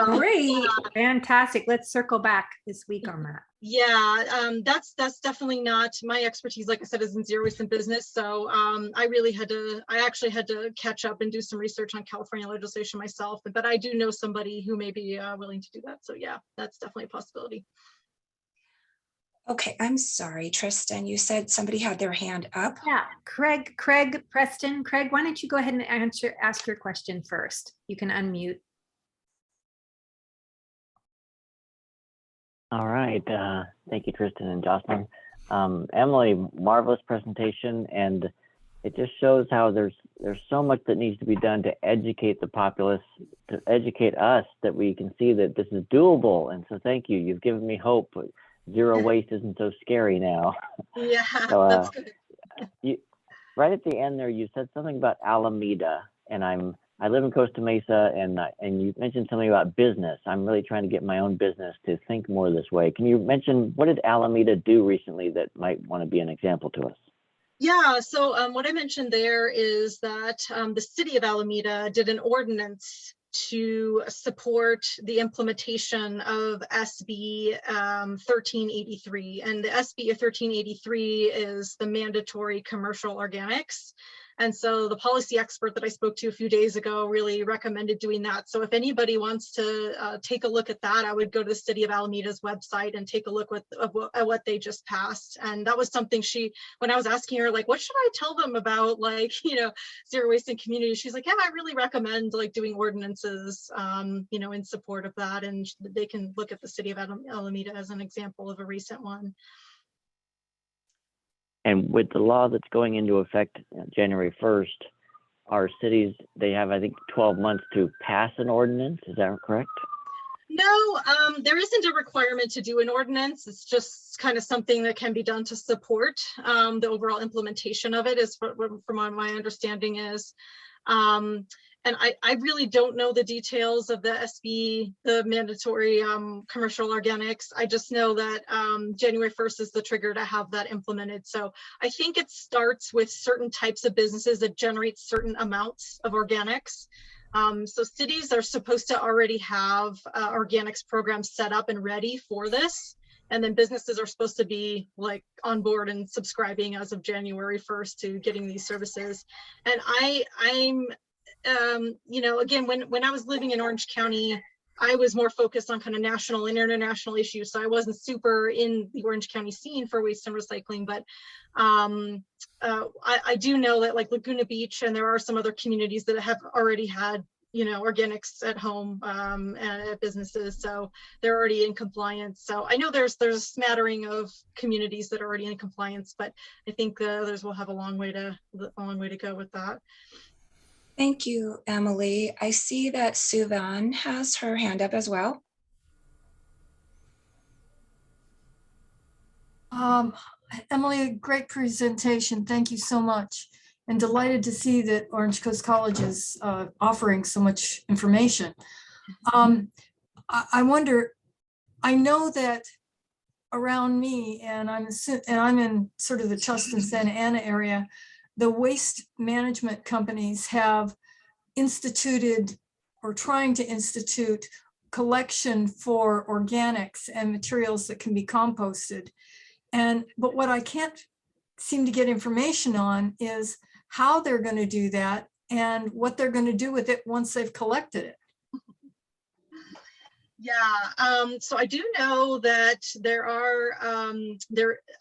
Great, fantastic. Let's circle back this week on that. Yeah, that's definitely not my expertise. Like I said, is in zero waste in business. So I actually had to catch up and do some research on California legislation myself. But I do know somebody who may be willing to do that. So yeah, that's definitely a possibility. okay, I'm sorry, Tristan, you said somebody had their hand up. Yeah, Craig Preston. Craig, why don't you go ahead and ask your question first? You can unmute. All right. Thank you, Tristan and Jocelyn. Emily, marvelous presentation, and it just shows how there's so much that needs to be done to educate the populace, to educate us that we can see that this is doable. And so thank you. You've given me hope. Zero waste isn't so scary now. Yeah, So, that's good. Right at the end there, you said something about Alameda, and I live in Costa Mesa, and you mentioned something about business. I'm really trying to get my own business to think more this way. Can you mention what did Alameda do recently that might want to be an example to us? Yeah, so what I mentioned there is that the city of Alameda did an ordinance to support the implementation of SB 1383. And the SB 1383 is the mandatory commercial organics. And so the policy expert that I spoke to a few days ago really recommended doing that. So if anybody wants to take a look at that, I would go to the City of Alameda's website and take a look at what they just passed. And that was something when I was asking her, like, what should I tell them about, like, zero waste in community? She's like, yeah, I really recommend like doing ordinances, in support of that. And they can look at the City of Alameda as an example of a recent one. And with the law that's going into effect January 1st, our cities, they have, I think, 12 months to pass an ordinance. Is that correct? No, there isn't a requirement to do an ordinance. It's just kind of something that can be done to support the overall implementation of it, is from what my understanding is. And I really don't know the details of the SB, the mandatory commercial organics. I just know that January 1st is the trigger to have that implemented. So I think it starts with certain types of businesses that generate certain amounts of organics. So cities are supposed to already have organics programs set up and ready for this. And then businesses are supposed to be like on board and subscribing as of January 1st to getting these services. And I'm again, when I was living in Orange County, I was more focused on kind of national and international issues. So I wasn't super in the Orange County scene for waste and recycling, but I do know that like Laguna Beach, and there are some other communities that have already had, organics at home and at businesses. So they're already in compliance. So I know there's a smattering of communities that are already in compliance, but I think others will have a long way to go with that. Thank you, Emily. I see that Suvan has her hand up as well. Emily, great presentation. Thank you so much. And delighted to see that Orange Coast College is offering so much information. I wonder, I know that around me, and I'm in sort of the Tustin Santa Ana area, the waste management companies have instituted or trying to institute collection for organics and materials that can be composted. But what I can't seem to get information on is how they're going to do that and what they're going to do with it once they've collected it. Yeah, so I do know that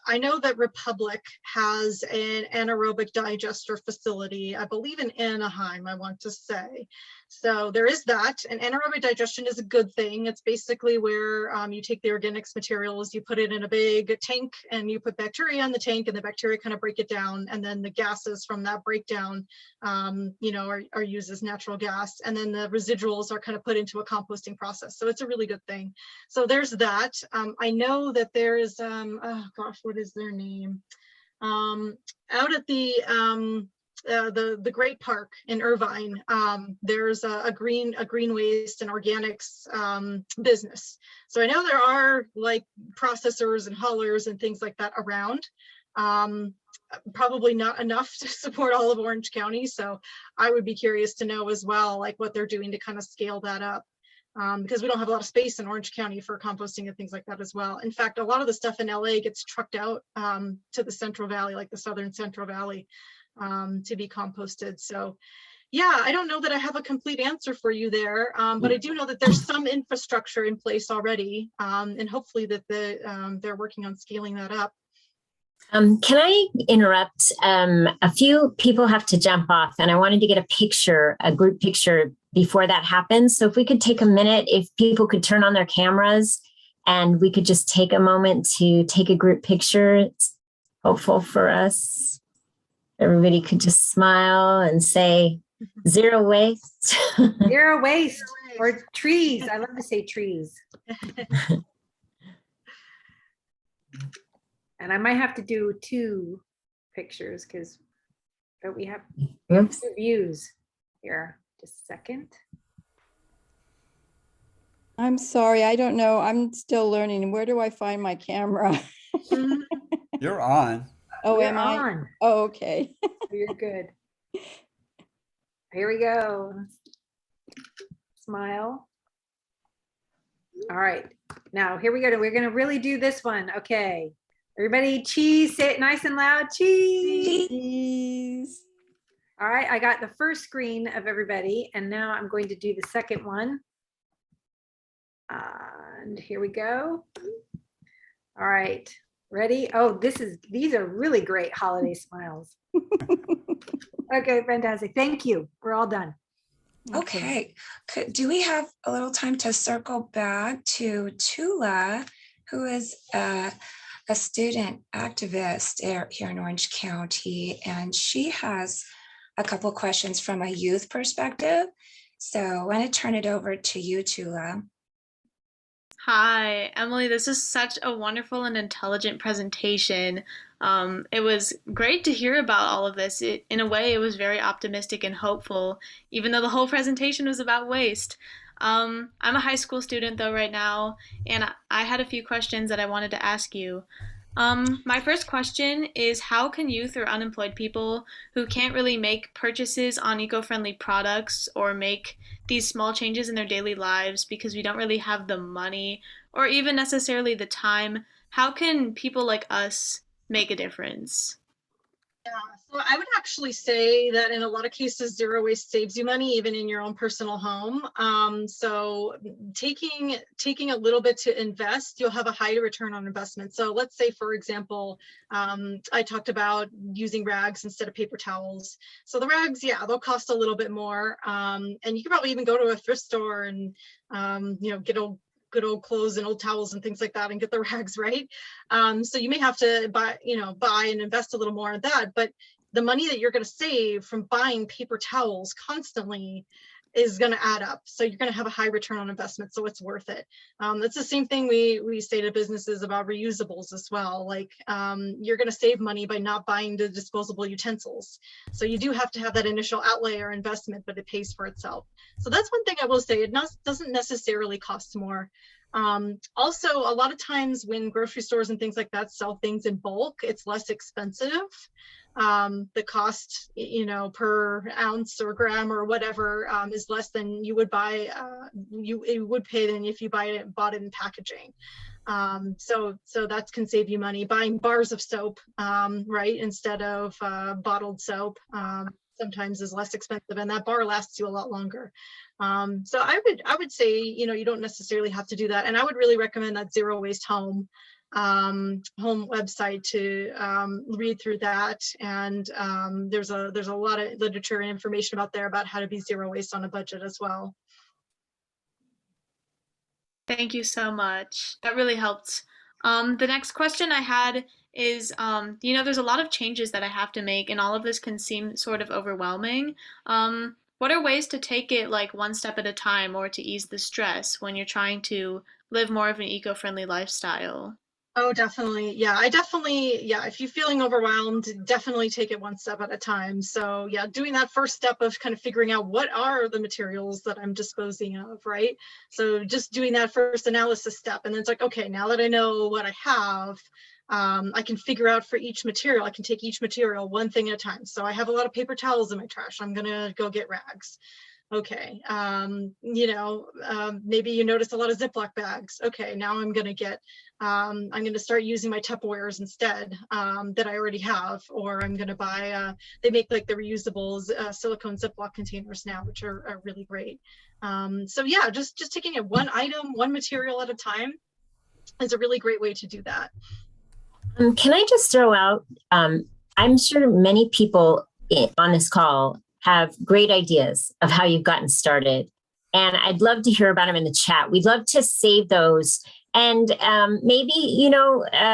I know that Republic has an anaerobic digester facility, I believe in Anaheim, I want to say. So there is that, and anaerobic digestion is a good thing. It's basically where you take the organics materials, you put it in a big tank, and you put bacteria in the tank, and the bacteria kind of break it down, and then the gases from that breakdown, are used as natural gas, and then the residuals are kind of put into a composting process. So it's a really good thing. So there's that. I know that there is, oh gosh, what is their name? Out at the Great Park in Irvine, there's a green waste and organics business. So I know there are like processors and haulers and things like that around. Probably not enough to support all of Orange County. So I would be curious to know as well, like what they're doing to kind of scale that up. Because we don't have a lot of space in Orange County for composting and things like that as well. In fact, a lot of the stuff in LA gets trucked out to the Central Valley, like the Southern Central Valley, to be composted. So yeah, I don't know that I have a complete answer for you there, but I do know that there's some infrastructure in place already, and hopefully that they're working on scaling that up. Can I interrupt? A few people have to jump off, and I wanted to get a group picture before that happens. So if we could take a minute, if people could turn on their cameras and we could just take a moment to take a group picture. It's hopeful for us. Everybody could just smile and say zero waste. Zero waste or trees. I love to say trees. And I might have to do 2 pictures because we have 2 views here. Just a second. I'm sorry, I don't know. I'm still learning. Where do I find my camera? You're on. Oh, You're am I? on. Oh, okay. You're good. Here we go. smile. All right, now here we go. We're gonna really do this one. Okay, everybody, cheese. Say it nice and loud. Cheese. Cheese. All right, I got the first screen of everybody, and now I'm going to do the second one. And here we go. All right, ready? Oh, these are really great holiday smiles. Okay, fantastic. Thank you. We're all done. Okay, do we have a little time to circle back to Tula, who is a student activist here in Orange County, and she has a couple questions from a youth perspective. So I want to turn it over to you, Tula. Hi, Emily. This is such a wonderful and intelligent presentation. It was great to hear about all of this. In a way, it was very optimistic and hopeful, even though the whole presentation was about waste. I'm a high school student, though, right now, and I had a few questions that I wanted to ask you. My first question is, how can youth or unemployed people who can't really make purchases on eco-friendly products or make these small changes in their daily lives because we don't really have the money or even necessarily the time, how can people like us make a difference? Yeah, so I would actually say that in a lot of cases, zero waste saves you money, even in your own personal home. So taking a little bit to invest, you'll have a higher return on investment. So let's say, for example, I talked about using rags instead of paper towels. So the rags, yeah, they'll cost a little bit more. And you can probably even go to a thrift store and, get good old clothes and old towels and things like that and get the rags, right? So you may have to buy and invest a little more in that, but the money that you're going to save from buying paper towels constantly is going to add up. So you're going to have a high return on investment. So it's worth it. That's the same thing we say to businesses about reusables as well. Like you're going to save money by not buying the disposable utensils. So you do have to have that initial outlay or investment, but it pays for itself. So that's one thing I will say. It doesn't necessarily cost more. Also, a lot of times when grocery stores and things like that sell things in bulk, it's less expensive. The cost, per ounce or gram or whatever is less than you would buy, you would pay than if you bought it in packaging. So that can save you money. Buying bars of soap, right, instead of bottled soap, sometimes is less expensive, and that bar lasts you a lot longer. So I would say, you don't necessarily have to do that. And I would really recommend that Zero Waste Home website to read through that. And there's a lot of literature and information out there about how to be zero waste on a budget as well. Thank you so much. That really helped. The next question I had is, there's a lot of changes that I have to make, and all of this can seem sort of overwhelming. What are ways to take it like one step at a time or to ease the stress when you're trying to live more of an eco-friendly lifestyle? Oh, definitely. Yeah, if you're feeling overwhelmed, definitely take it one step at a time. So yeah, doing that first step of kind of figuring out what are the materials that I'm disposing of, right? So just doing that first analysis step. And then it's like, okay, now that I know what I have, I can figure out for each material, I can take each material one thing at a time. So I have a lot of paper towels in my trash. I'm gonna go get rags. Okay, maybe you notice a lot of Ziploc bags. Okay, now I'm gonna start using my Tupperwares instead that I already have, or I'm gonna buy, they make like the reusable silicone Ziploc containers now, which are really great. So yeah, just taking it one item, one material at a time is a really great way to do that. Can I just throw out, I'm sure many people on this call have great ideas of how you've gotten started. And I'd love to hear about them in the chat. We'd love to save those. And maybe,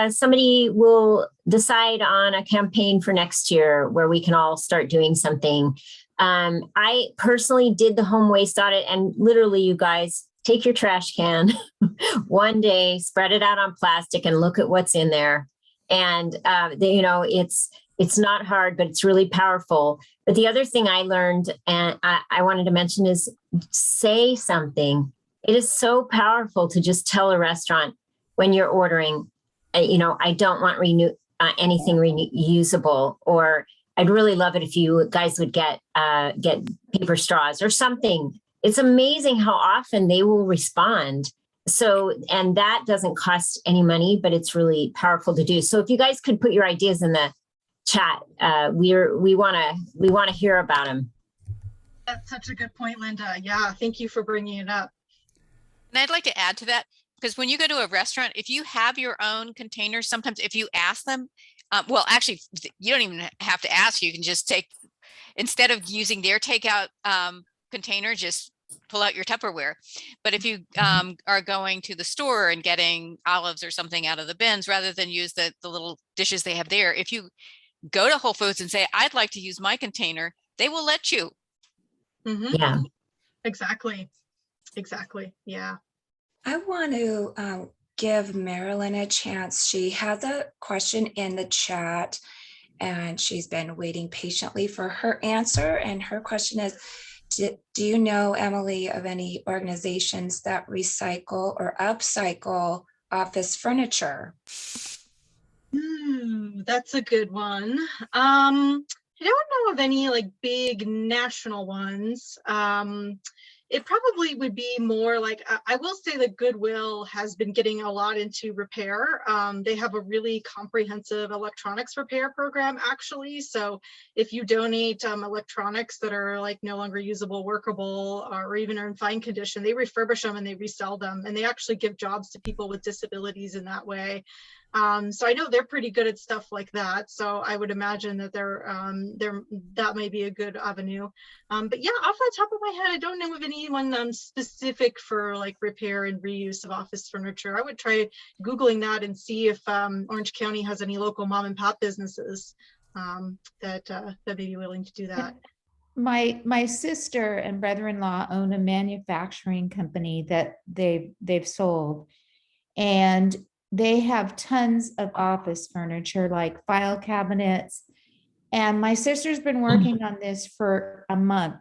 somebody will decide on a campaign for next year where we can all start doing something. I personally did the home waste audit, and literally, you guys, take your trash can one day, spread it out on plastic and look at what's in there. And, it's not hard, but it's really powerful. But the other thing I learned, and I wanted to mention, is say something. It is so powerful to just tell a restaurant when you're ordering, I don't want anything reusable, or I'd really love it if you guys would get paper straws or something. it's amazing how often they will respond. So, and that doesn't cost any money, but it's really powerful to do. So if you guys could put your ideas in the chat, we want to hear about them. That's such a good point, Linda. Yeah, thank you for bringing it up. And I'd like to add to that, because when you go to a restaurant, if you have your own containers, sometimes if you ask them, well, actually, you don't even have to ask. You can just take, instead of using their takeout container, just pull out your Tupperware. But if you are going to the store and getting olives or something out of the bins, rather than use the little dishes they have there, if you go to Whole Foods and say, I'd like to use my container, they will let you. Mm-hmm. Yeah. Exactly. Yeah. I want to give Marilyn a chance. She has a question in the chat and she's been waiting patiently for her answer. And her question is, do you know, Emily, of any organizations that recycle or upcycle office furniture? That's a good one. I don't know of any like big national ones. It probably would be more like, I will say that Goodwill has been getting a lot into repair. They have a really comprehensive electronics repair program, actually. So if you donate electronics that are like no longer usable, workable, or even are in fine condition, they refurbish them and they resell them. And they actually give jobs to people with disabilities in that way. So I know they're pretty good at stuff like that. So I would imagine that that may be a good avenue. But yeah, off the top of my head, I don't know of anyone specific for like repair and reuse of office furniture. I would try Googling that and see if Orange County has any local mom and pop businesses that may be willing to do that. My sister and brother-in-law own a manufacturing company that they've sold, and they have tons of office furniture like file cabinets. And my sister's been working on this for a month,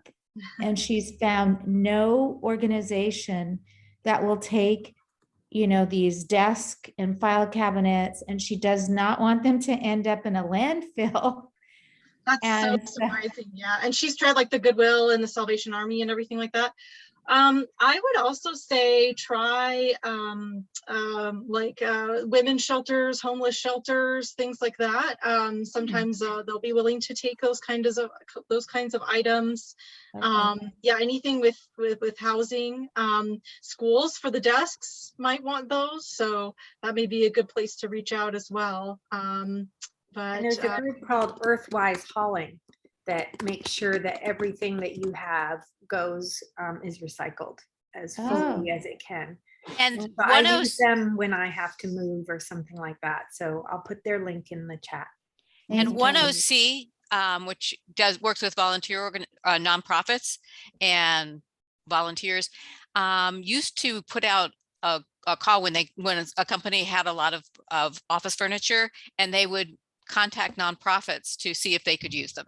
and she's found no organization that will take, these desk and file cabinets, and she does not want them to end up in a landfill. That's so surprising. Yeah. And she's tried like the Goodwill and the Salvation Army and everything like that. I would also say try women's shelters, homeless shelters, things like that. Sometimes they'll be willing to take those kinds of items. Yeah, anything with housing. Schools for the desks might want those, so that may be a good place to reach out as well. And there's a group called Earthwise Hauling that makes sure that everything that you have is recycled as fully as it can. And so I use them when I have to move or something like that. So I'll put their link in the chat. And 10C, which works with volunteer nonprofits and volunteers, used to put out a call when a company had a lot of office furniture, and they would contact nonprofits to see if they could use them.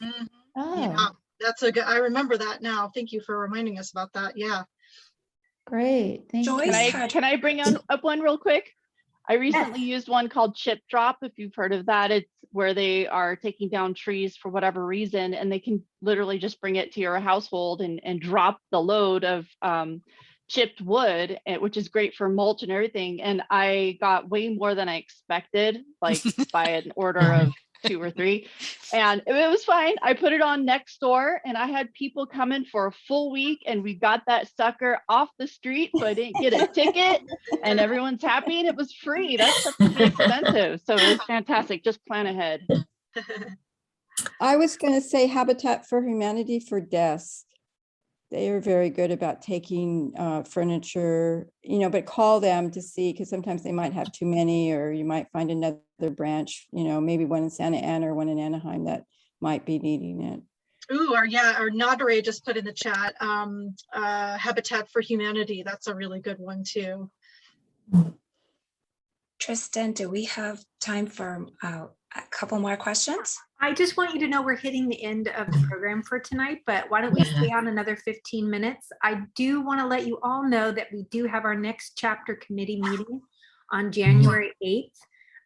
Mhm. Oh, yeah, that's a good, I remember that now. Thank you for reminding us about that. Yeah. great. Thank you. Can I bring up one real quick? I recently used one called Chip Drop, if you've heard of that. It's where they are taking down trees for whatever reason, and they can literally just bring it to your household and drop the load of chipped wood, which is great for mulch and everything. And I got way more than I expected, like by an order of 2 or 3, and it was fine. I put it on Nextdoor, and I had people come in for a full week, and we got that sucker off the street, so I didn't get a ticket, and everyone's happy, and it was free. That stuff can be expensive, so it was fantastic. Just plan ahead. I was going to say Habitat for Humanity for desks. They are very good about taking furniture, but call them to see, because sometimes they might have too many, or you might find another branch, maybe one in Santa Ana or one in Anaheim that might be needing it. Ooh, or Nadare just put in the chat, Habitat for Humanity. That's a really good one too. Tristan, do we have time for a couple more questions? I just want you to know we're hitting the end of the program for tonight, but why don't we stay on another 15 minutes? I do want to let you all know that we do have our next chapter committee meeting on January 8th.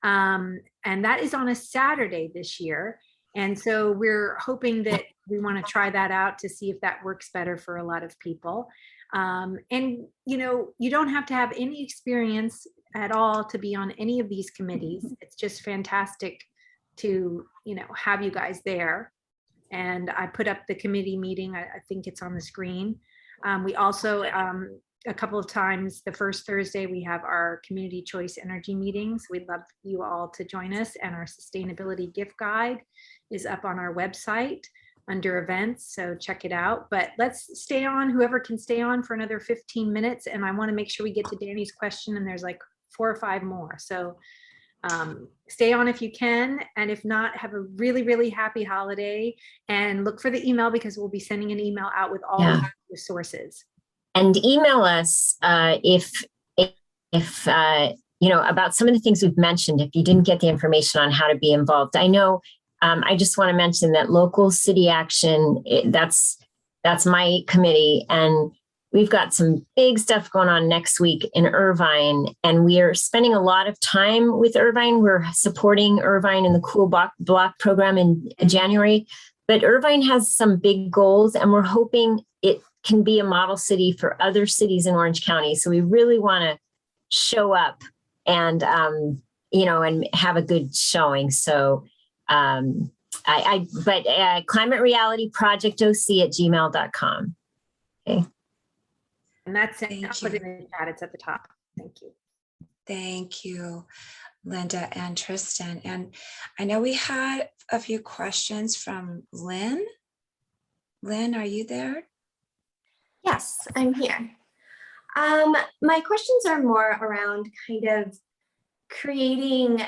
And that is on a Saturday this year. And so we're hoping that we want to try that out to see if that works better for a lot of people. And, you don't have to have any experience at all to be on any of these committees. It's just fantastic to, have you guys there. And I put up the committee meeting. I think it's on the screen. We also, a couple of times, the first Thursday, we have our community choice energy meetings. We'd love you all to join us. And our sustainability gift guide is up on our website under events. So check it out. But let's stay on, whoever can stay on for another 15 minutes. And I want to make sure we get to Danny's question. And there's like 4 or 5 more. So stay on if you can. And if not, have a really, really happy holiday. And look for the email because we'll be sending an email out with all of the resources. And email us if about some of the things we've mentioned, if you didn't get the information on how to be involved. I know, I just want to mention that local city action, that's my committee. And we've got some big stuff going on next week in Irvine. And we are spending a lot of time with Irvine. We're supporting Irvine in the Cool Block program in January. But Irvine has some big goals, and we're hoping it can be a model city for other cities in Orange County. So we really want to show up and, and have a good showing. So, climate reality project OC@gmail.com. Okay. And that's it. I'll put it in the chat. It's at the top. Thank you. Thank you, Linda and Tristan. And I know we had a few questions from Lynn. Lynn, are you there? Yes, I'm here. My questions are more around kind of creating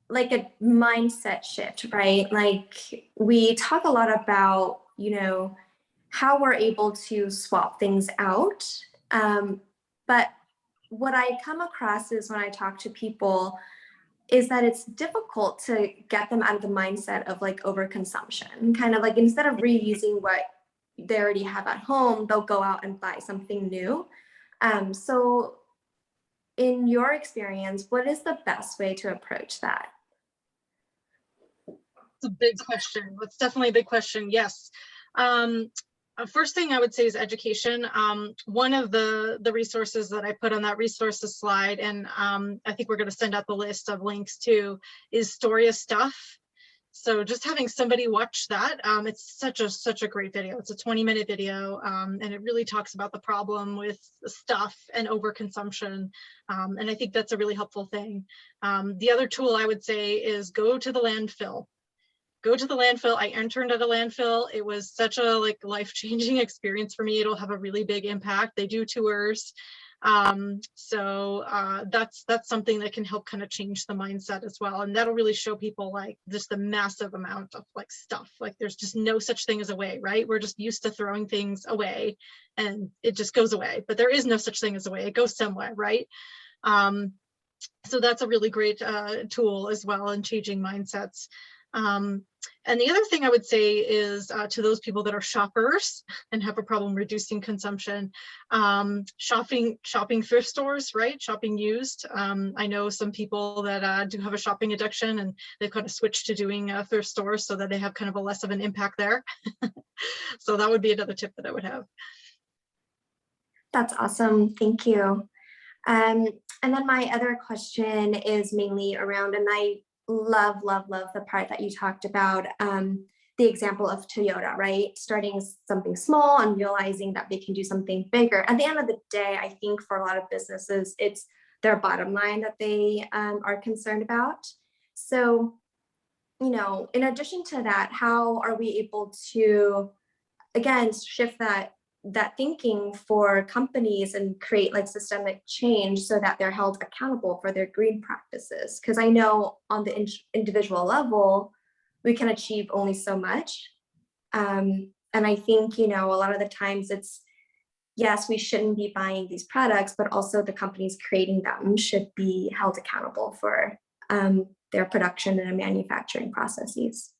like a mindset shift, right? Like we talk a lot about, how we're able to swap things out. But what I come across is when I talk to people is that it's difficult to get them out of the mindset of like overconsumption, kind of like instead of reusing what they already have at home, they'll go out and buy something new. So in your experience, what is the best way to approach that? It's a big question. It's definitely a big question. Yes. First thing I would say is education. One of the resources that I put on that resources slide, and I think we're going to send out the list of links too, is Story of Stuff. So just having somebody watch that, it's such a great video. It's a 20-minute video, and it really talks about the problem with stuff and overconsumption. And I think that's a really helpful thing. The other tool I would say is go to the landfill. Go to the landfill. I interned at a landfill. It was such a life-changing experience for me. It'll have a really big impact. They do tours. So that's something that can help kind of change the mindset as well. And that'll really show people like just the massive amount of stuff. Like there's just no such thing as away, right? We're just used to throwing things away and it just goes away, but there is no such thing as away. It goes somewhere, right? So that's a really great tool as well in changing mindsets. And the other thing I would say is to those people that are shoppers and have a problem reducing consumption, shopping thrift stores, right? Shopping used. I know some people that do have a shopping addiction and they've kind of switched to doing thrift stores so that they have kind of a less of an impact there. So that would be another tip that I would have. That's awesome. Thank you. And then my other question is mainly around, and I love the part that you talked about, the example of Toyota, right? Starting something small and realizing that they can do something bigger. At the end of the day, I think for a lot of businesses, it's their bottom line that they are concerned about. So, in addition to that, how are we able to, again, shift that thinking for companies and create systemic change so that they're held accountable for their green practices? Because I know on the individual level, we can achieve only so much. And I think, a lot of the times it's, yes, we shouldn't be buying these products, but also the companies creating them should be held accountable for their production and manufacturing processes.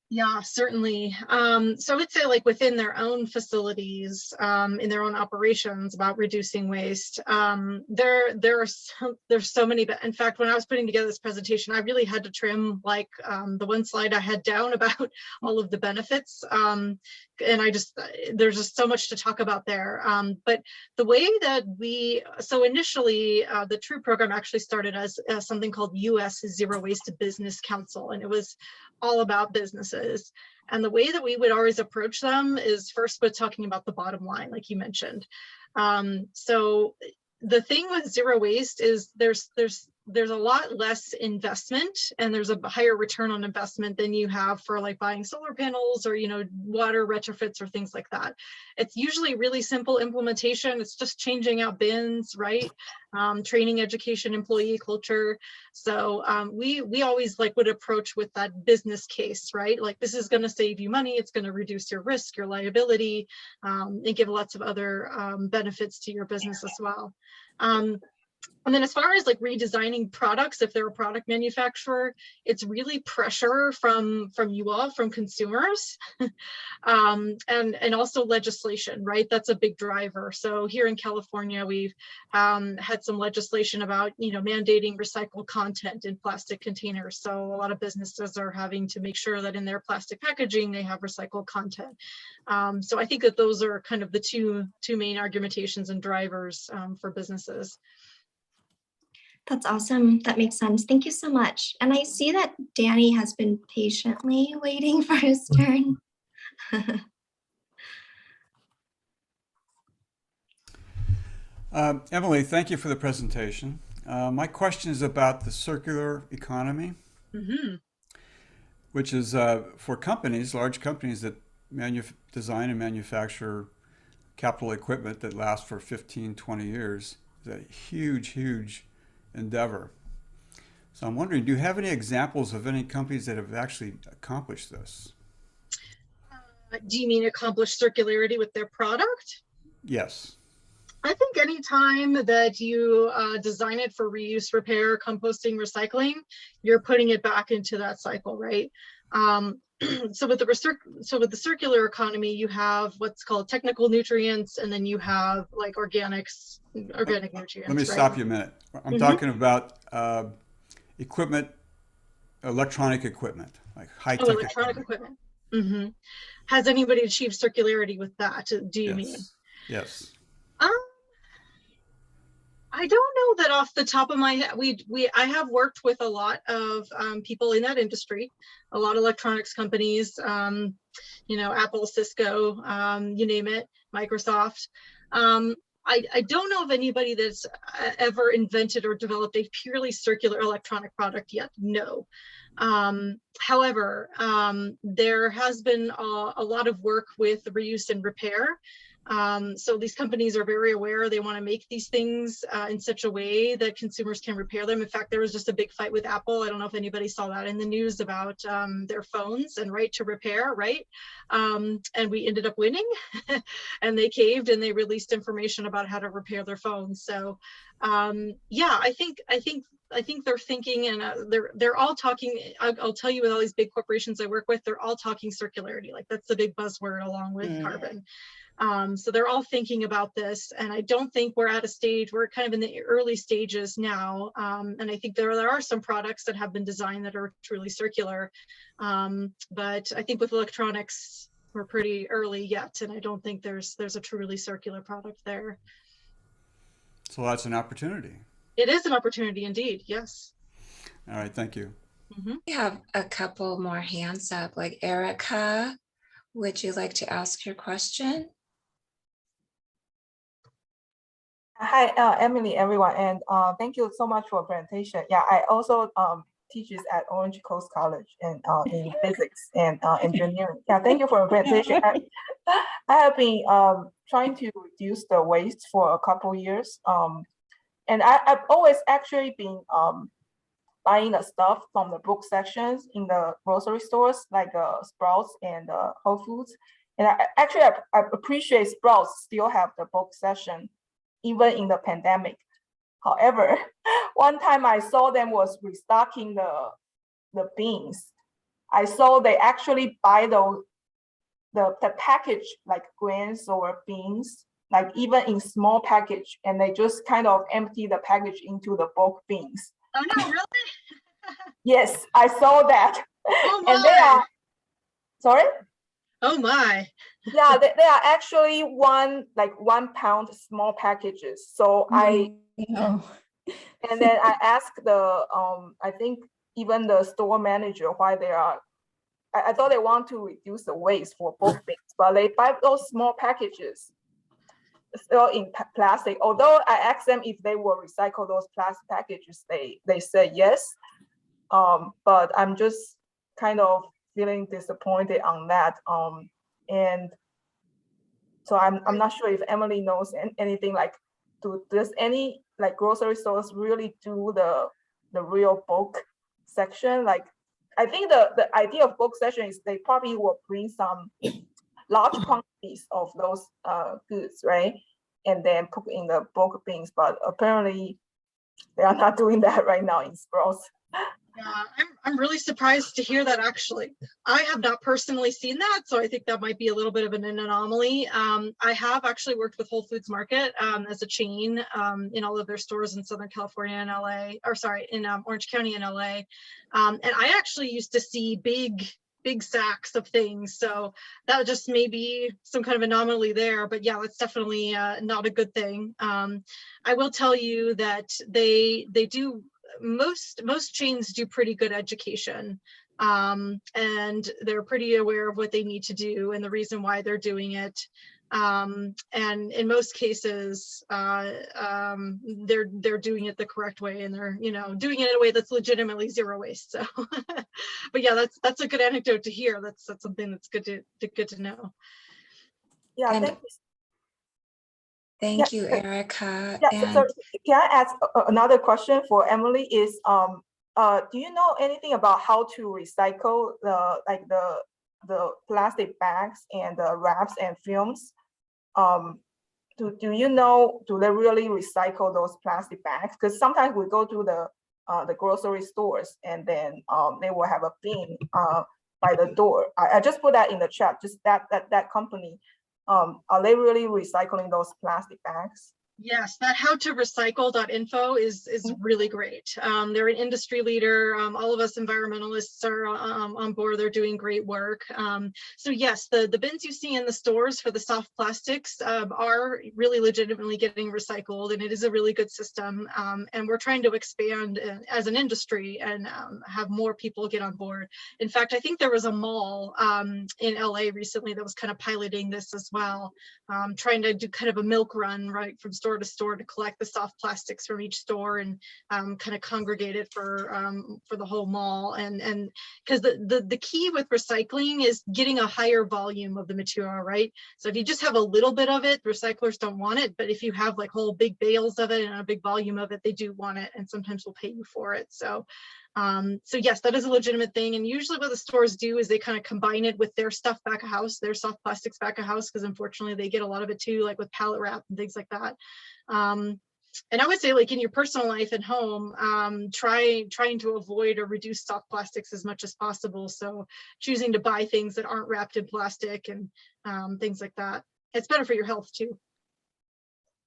Yeah, certainly. So I would say like within their own facilities, in their own operations about reducing waste, there's so many, but in fact, when I was putting together this presentation, I really had to trim like the one slide I had down about all of the benefits. And there's just so much to talk about there. But the way that so initially the TRUE program actually started as something called US Zero Waste Business Council, and it was all about businesses. And the way that we would always approach them is first with talking about the bottom line, like you mentioned. So the thing with zero waste is there's a lot less investment, and there's a higher return on investment than you have for like buying solar panels or, you know, water retrofits or things like that. It's usually really simple implementation. It's just changing out bins, right? Training, education, employee culture. So we always like would approach with that business case, right? Like, this is going to save you money. It's going to reduce your risk, your liability, and give lots of other benefits to your business as well. And then as far as like redesigning products, if they're a product manufacturer, it's really pressure from you all, from consumers, and also legislation, right? That's a big driver. So here in California, we've had some legislation about, you know, mandating recycled content in plastic containers. So a lot of businesses are having to make sure that in their plastic packaging, they have recycled content. So I think that those are kind of the two main argumentations and drivers for businesses. That's awesome. That makes sense. Thank you so much. And I see that Danny has been patiently waiting for his turn. Emily, thank you for the presentation. My question is about the circular economy, which is for companies, large companies that design and manufacture capital equipment that lasts for 15, 20 years. It's a huge, huge endeavor. So I'm wondering, do you have any examples of any companies that have actually accomplished this? Do you mean accomplish circularity with their product? Yes. I think anytime that you design it for reuse, repair, composting, recycling, you're putting it back into that cycle, right? So with the circular economy, you have what's called technical nutrients, and then you have like organic nutrients. Let me stop you a minute. I'm talking about equipment, electronic equipment, like high-tech electronic equipment. Has anybody achieved circularity with that? Do you mean? Yes. I don't know that off the top of my head. I have worked with a lot of people in that industry, a lot of electronics companies, you know, Apple, Cisco, you name it, Microsoft. I don't know of anybody that's ever invented or developed a purely circular electronic product yet. No. However, there has been a lot of work with reuse and repair. So these companies are very aware. They want to make these things in such a way that consumers can repair them. In fact, there was just a big fight with Apple. I don't know if anybody saw that in the news about their phones and right to repair, right? And we ended up winning and they caved and they released information about how to repair their phones. So yeah, I think they're thinking, and they're all talking. I'll tell you, with all these big corporations I work with, they're all talking circularity. Like, that's the big buzzword along with carbon. So they're all thinking about this, and I don't think we're at a stage, we're kind of in the early stages now. And I think there are some products that have been designed that are truly circular. But I think with electronics, we're pretty early yet, and I don't think there's a truly circular product there. So that's an opportunity. It is an opportunity indeed, yes. All right, thank you. We have a couple more hands up, like Erica. Would you like to ask your question? Hi, Emily, everyone, and thank you so much for the presentation. Yeah, I also teaches at Orange Coast College and in physics and engineering. Yeah, thank you for the presentation. I have been trying to reduce the waste for a couple years, and I've always actually been buying the stuff from the book sections in the grocery stores, like Sprouts and Whole Foods. And I appreciate Sprouts still have the book section, even in the pandemic. However, one time I saw them was restocking the beans, I saw they actually buy the package like grains or beans, like even in small package, and they just kind of empty the package into the bulk beans. Oh no, really? Yes, I saw that. Oh And they my. are, sorry? Oh my. Yeah, they are actually 1 pound small packages. So No. and then I asked the, I think even the store manager why they are, I thought they want to reduce the waste for bulk beans, but they buy those small packages still in plastic. Although I asked them if they will recycle those plastic packages, they said yes. But I'm just kind of feeling disappointed on that. And so I'm not sure if Emily knows anything like, does any like grocery stores really do the real bulk section? Like, I think the idea of bulk section is they probably will bring some large quantities of those goods, right? And then put in the bulk bins, but apparently they are not doing that right now in Spross. Yeah, I'm really surprised to hear that actually. I have not personally seen that, so I think that might be a little bit of an anomaly. I have actually worked with Whole Foods Market as a chain in all of their stores in Southern California and LA, or sorry, in Orange County and LA. And I actually used to see big sacks of things. So that just may be some kind of anomaly there, but yeah, that's definitely not a good thing. I will tell you that they do, most chains do pretty good education, and they're pretty aware of what they need to do and the reason why they're doing it. And in most cases, they're doing it the correct way, and they're doing it in a way that's legitimately zero waste. So, but yeah, that's a good anecdote to hear. That's something that's good to know. Yeah, And thank you. thank you, Erica. Yeah, And so can I ask another question for Emily? Is do you know anything about how to recycle the plastic bags and the wraps and films? Do you know, do they really recycle those plastic bags? Because sometimes we go to the grocery stores and then they will have a bin by the door. I just put that in the chat, just that company. Are they really recycling those plastic bags? Yes, that howtorecycle.info is really great. They're an industry leader. All of us environmentalists are on board. They're doing great work. So yes, the bins you see in the stores for the soft plastics are really legitimately getting recycled, and it is a really good system. And we're trying to expand as an industry and have more people get on board. In fact, I think there was a mall in LA recently that was kind of piloting this as well, trying to do kind of a milk run, right, from store to store to collect the soft plastics from each store and kind of congregate it for the whole mall. And because the key with recycling is getting a higher volume of the material, right? So if you just have a little bit of it, recyclers don't want it. But if you have like whole big bales of it and a big volume of it, they do want it, and sometimes will pay you for it. So yes, that is a legitimate thing. And usually what the stores do is they kind of combine it with their stuff back of house, their soft plastics back of house, because unfortunately they get a lot of it too, like with pallet wrap and things like that. And I would say, like in your personal life at home, trying to avoid or reduce soft plastics as much as possible. So choosing to buy things that aren't wrapped in plastic and things like that. It's better for your health too.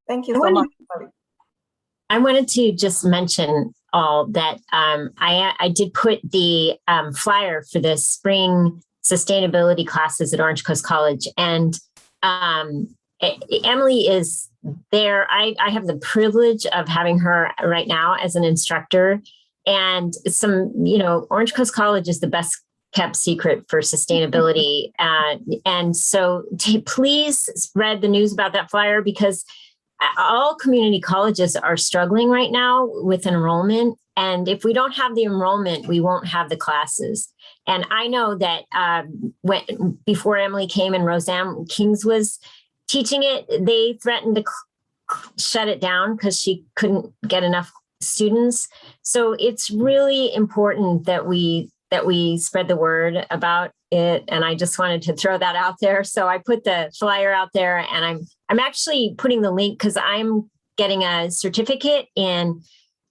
Thank you so much. I wanted to just mention all that I did put the flyer for the spring sustainability classes at Orange Coast College, and Emily is there. I have the privilege of having her right now as an instructor, and Orange Coast College is the best kept secret for sustainability. And so please spread the news about that flyer, because all community colleges are struggling right now with enrollment. And if we don't have the enrollment, we won't have the classes. And I know that before Emily came and Roseanne Kings was teaching it, they threatened to shut it down because she couldn't get enough students. So it's really important that we spread the word about it. And I just wanted to throw that out there. So I put the flyer out there, and I'm actually putting the link because I'm getting a certificate in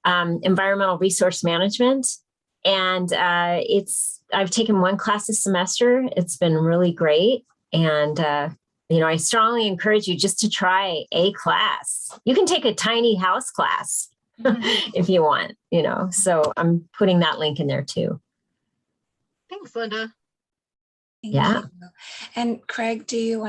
environmental resource management. And I've taken one class a semester. It's been really great. And, I strongly encourage you just to try a class. You can take a tiny house class if you want, so I'm putting that link in there too. Thanks, Linda. Thank Yeah. you. And Craig, do you want to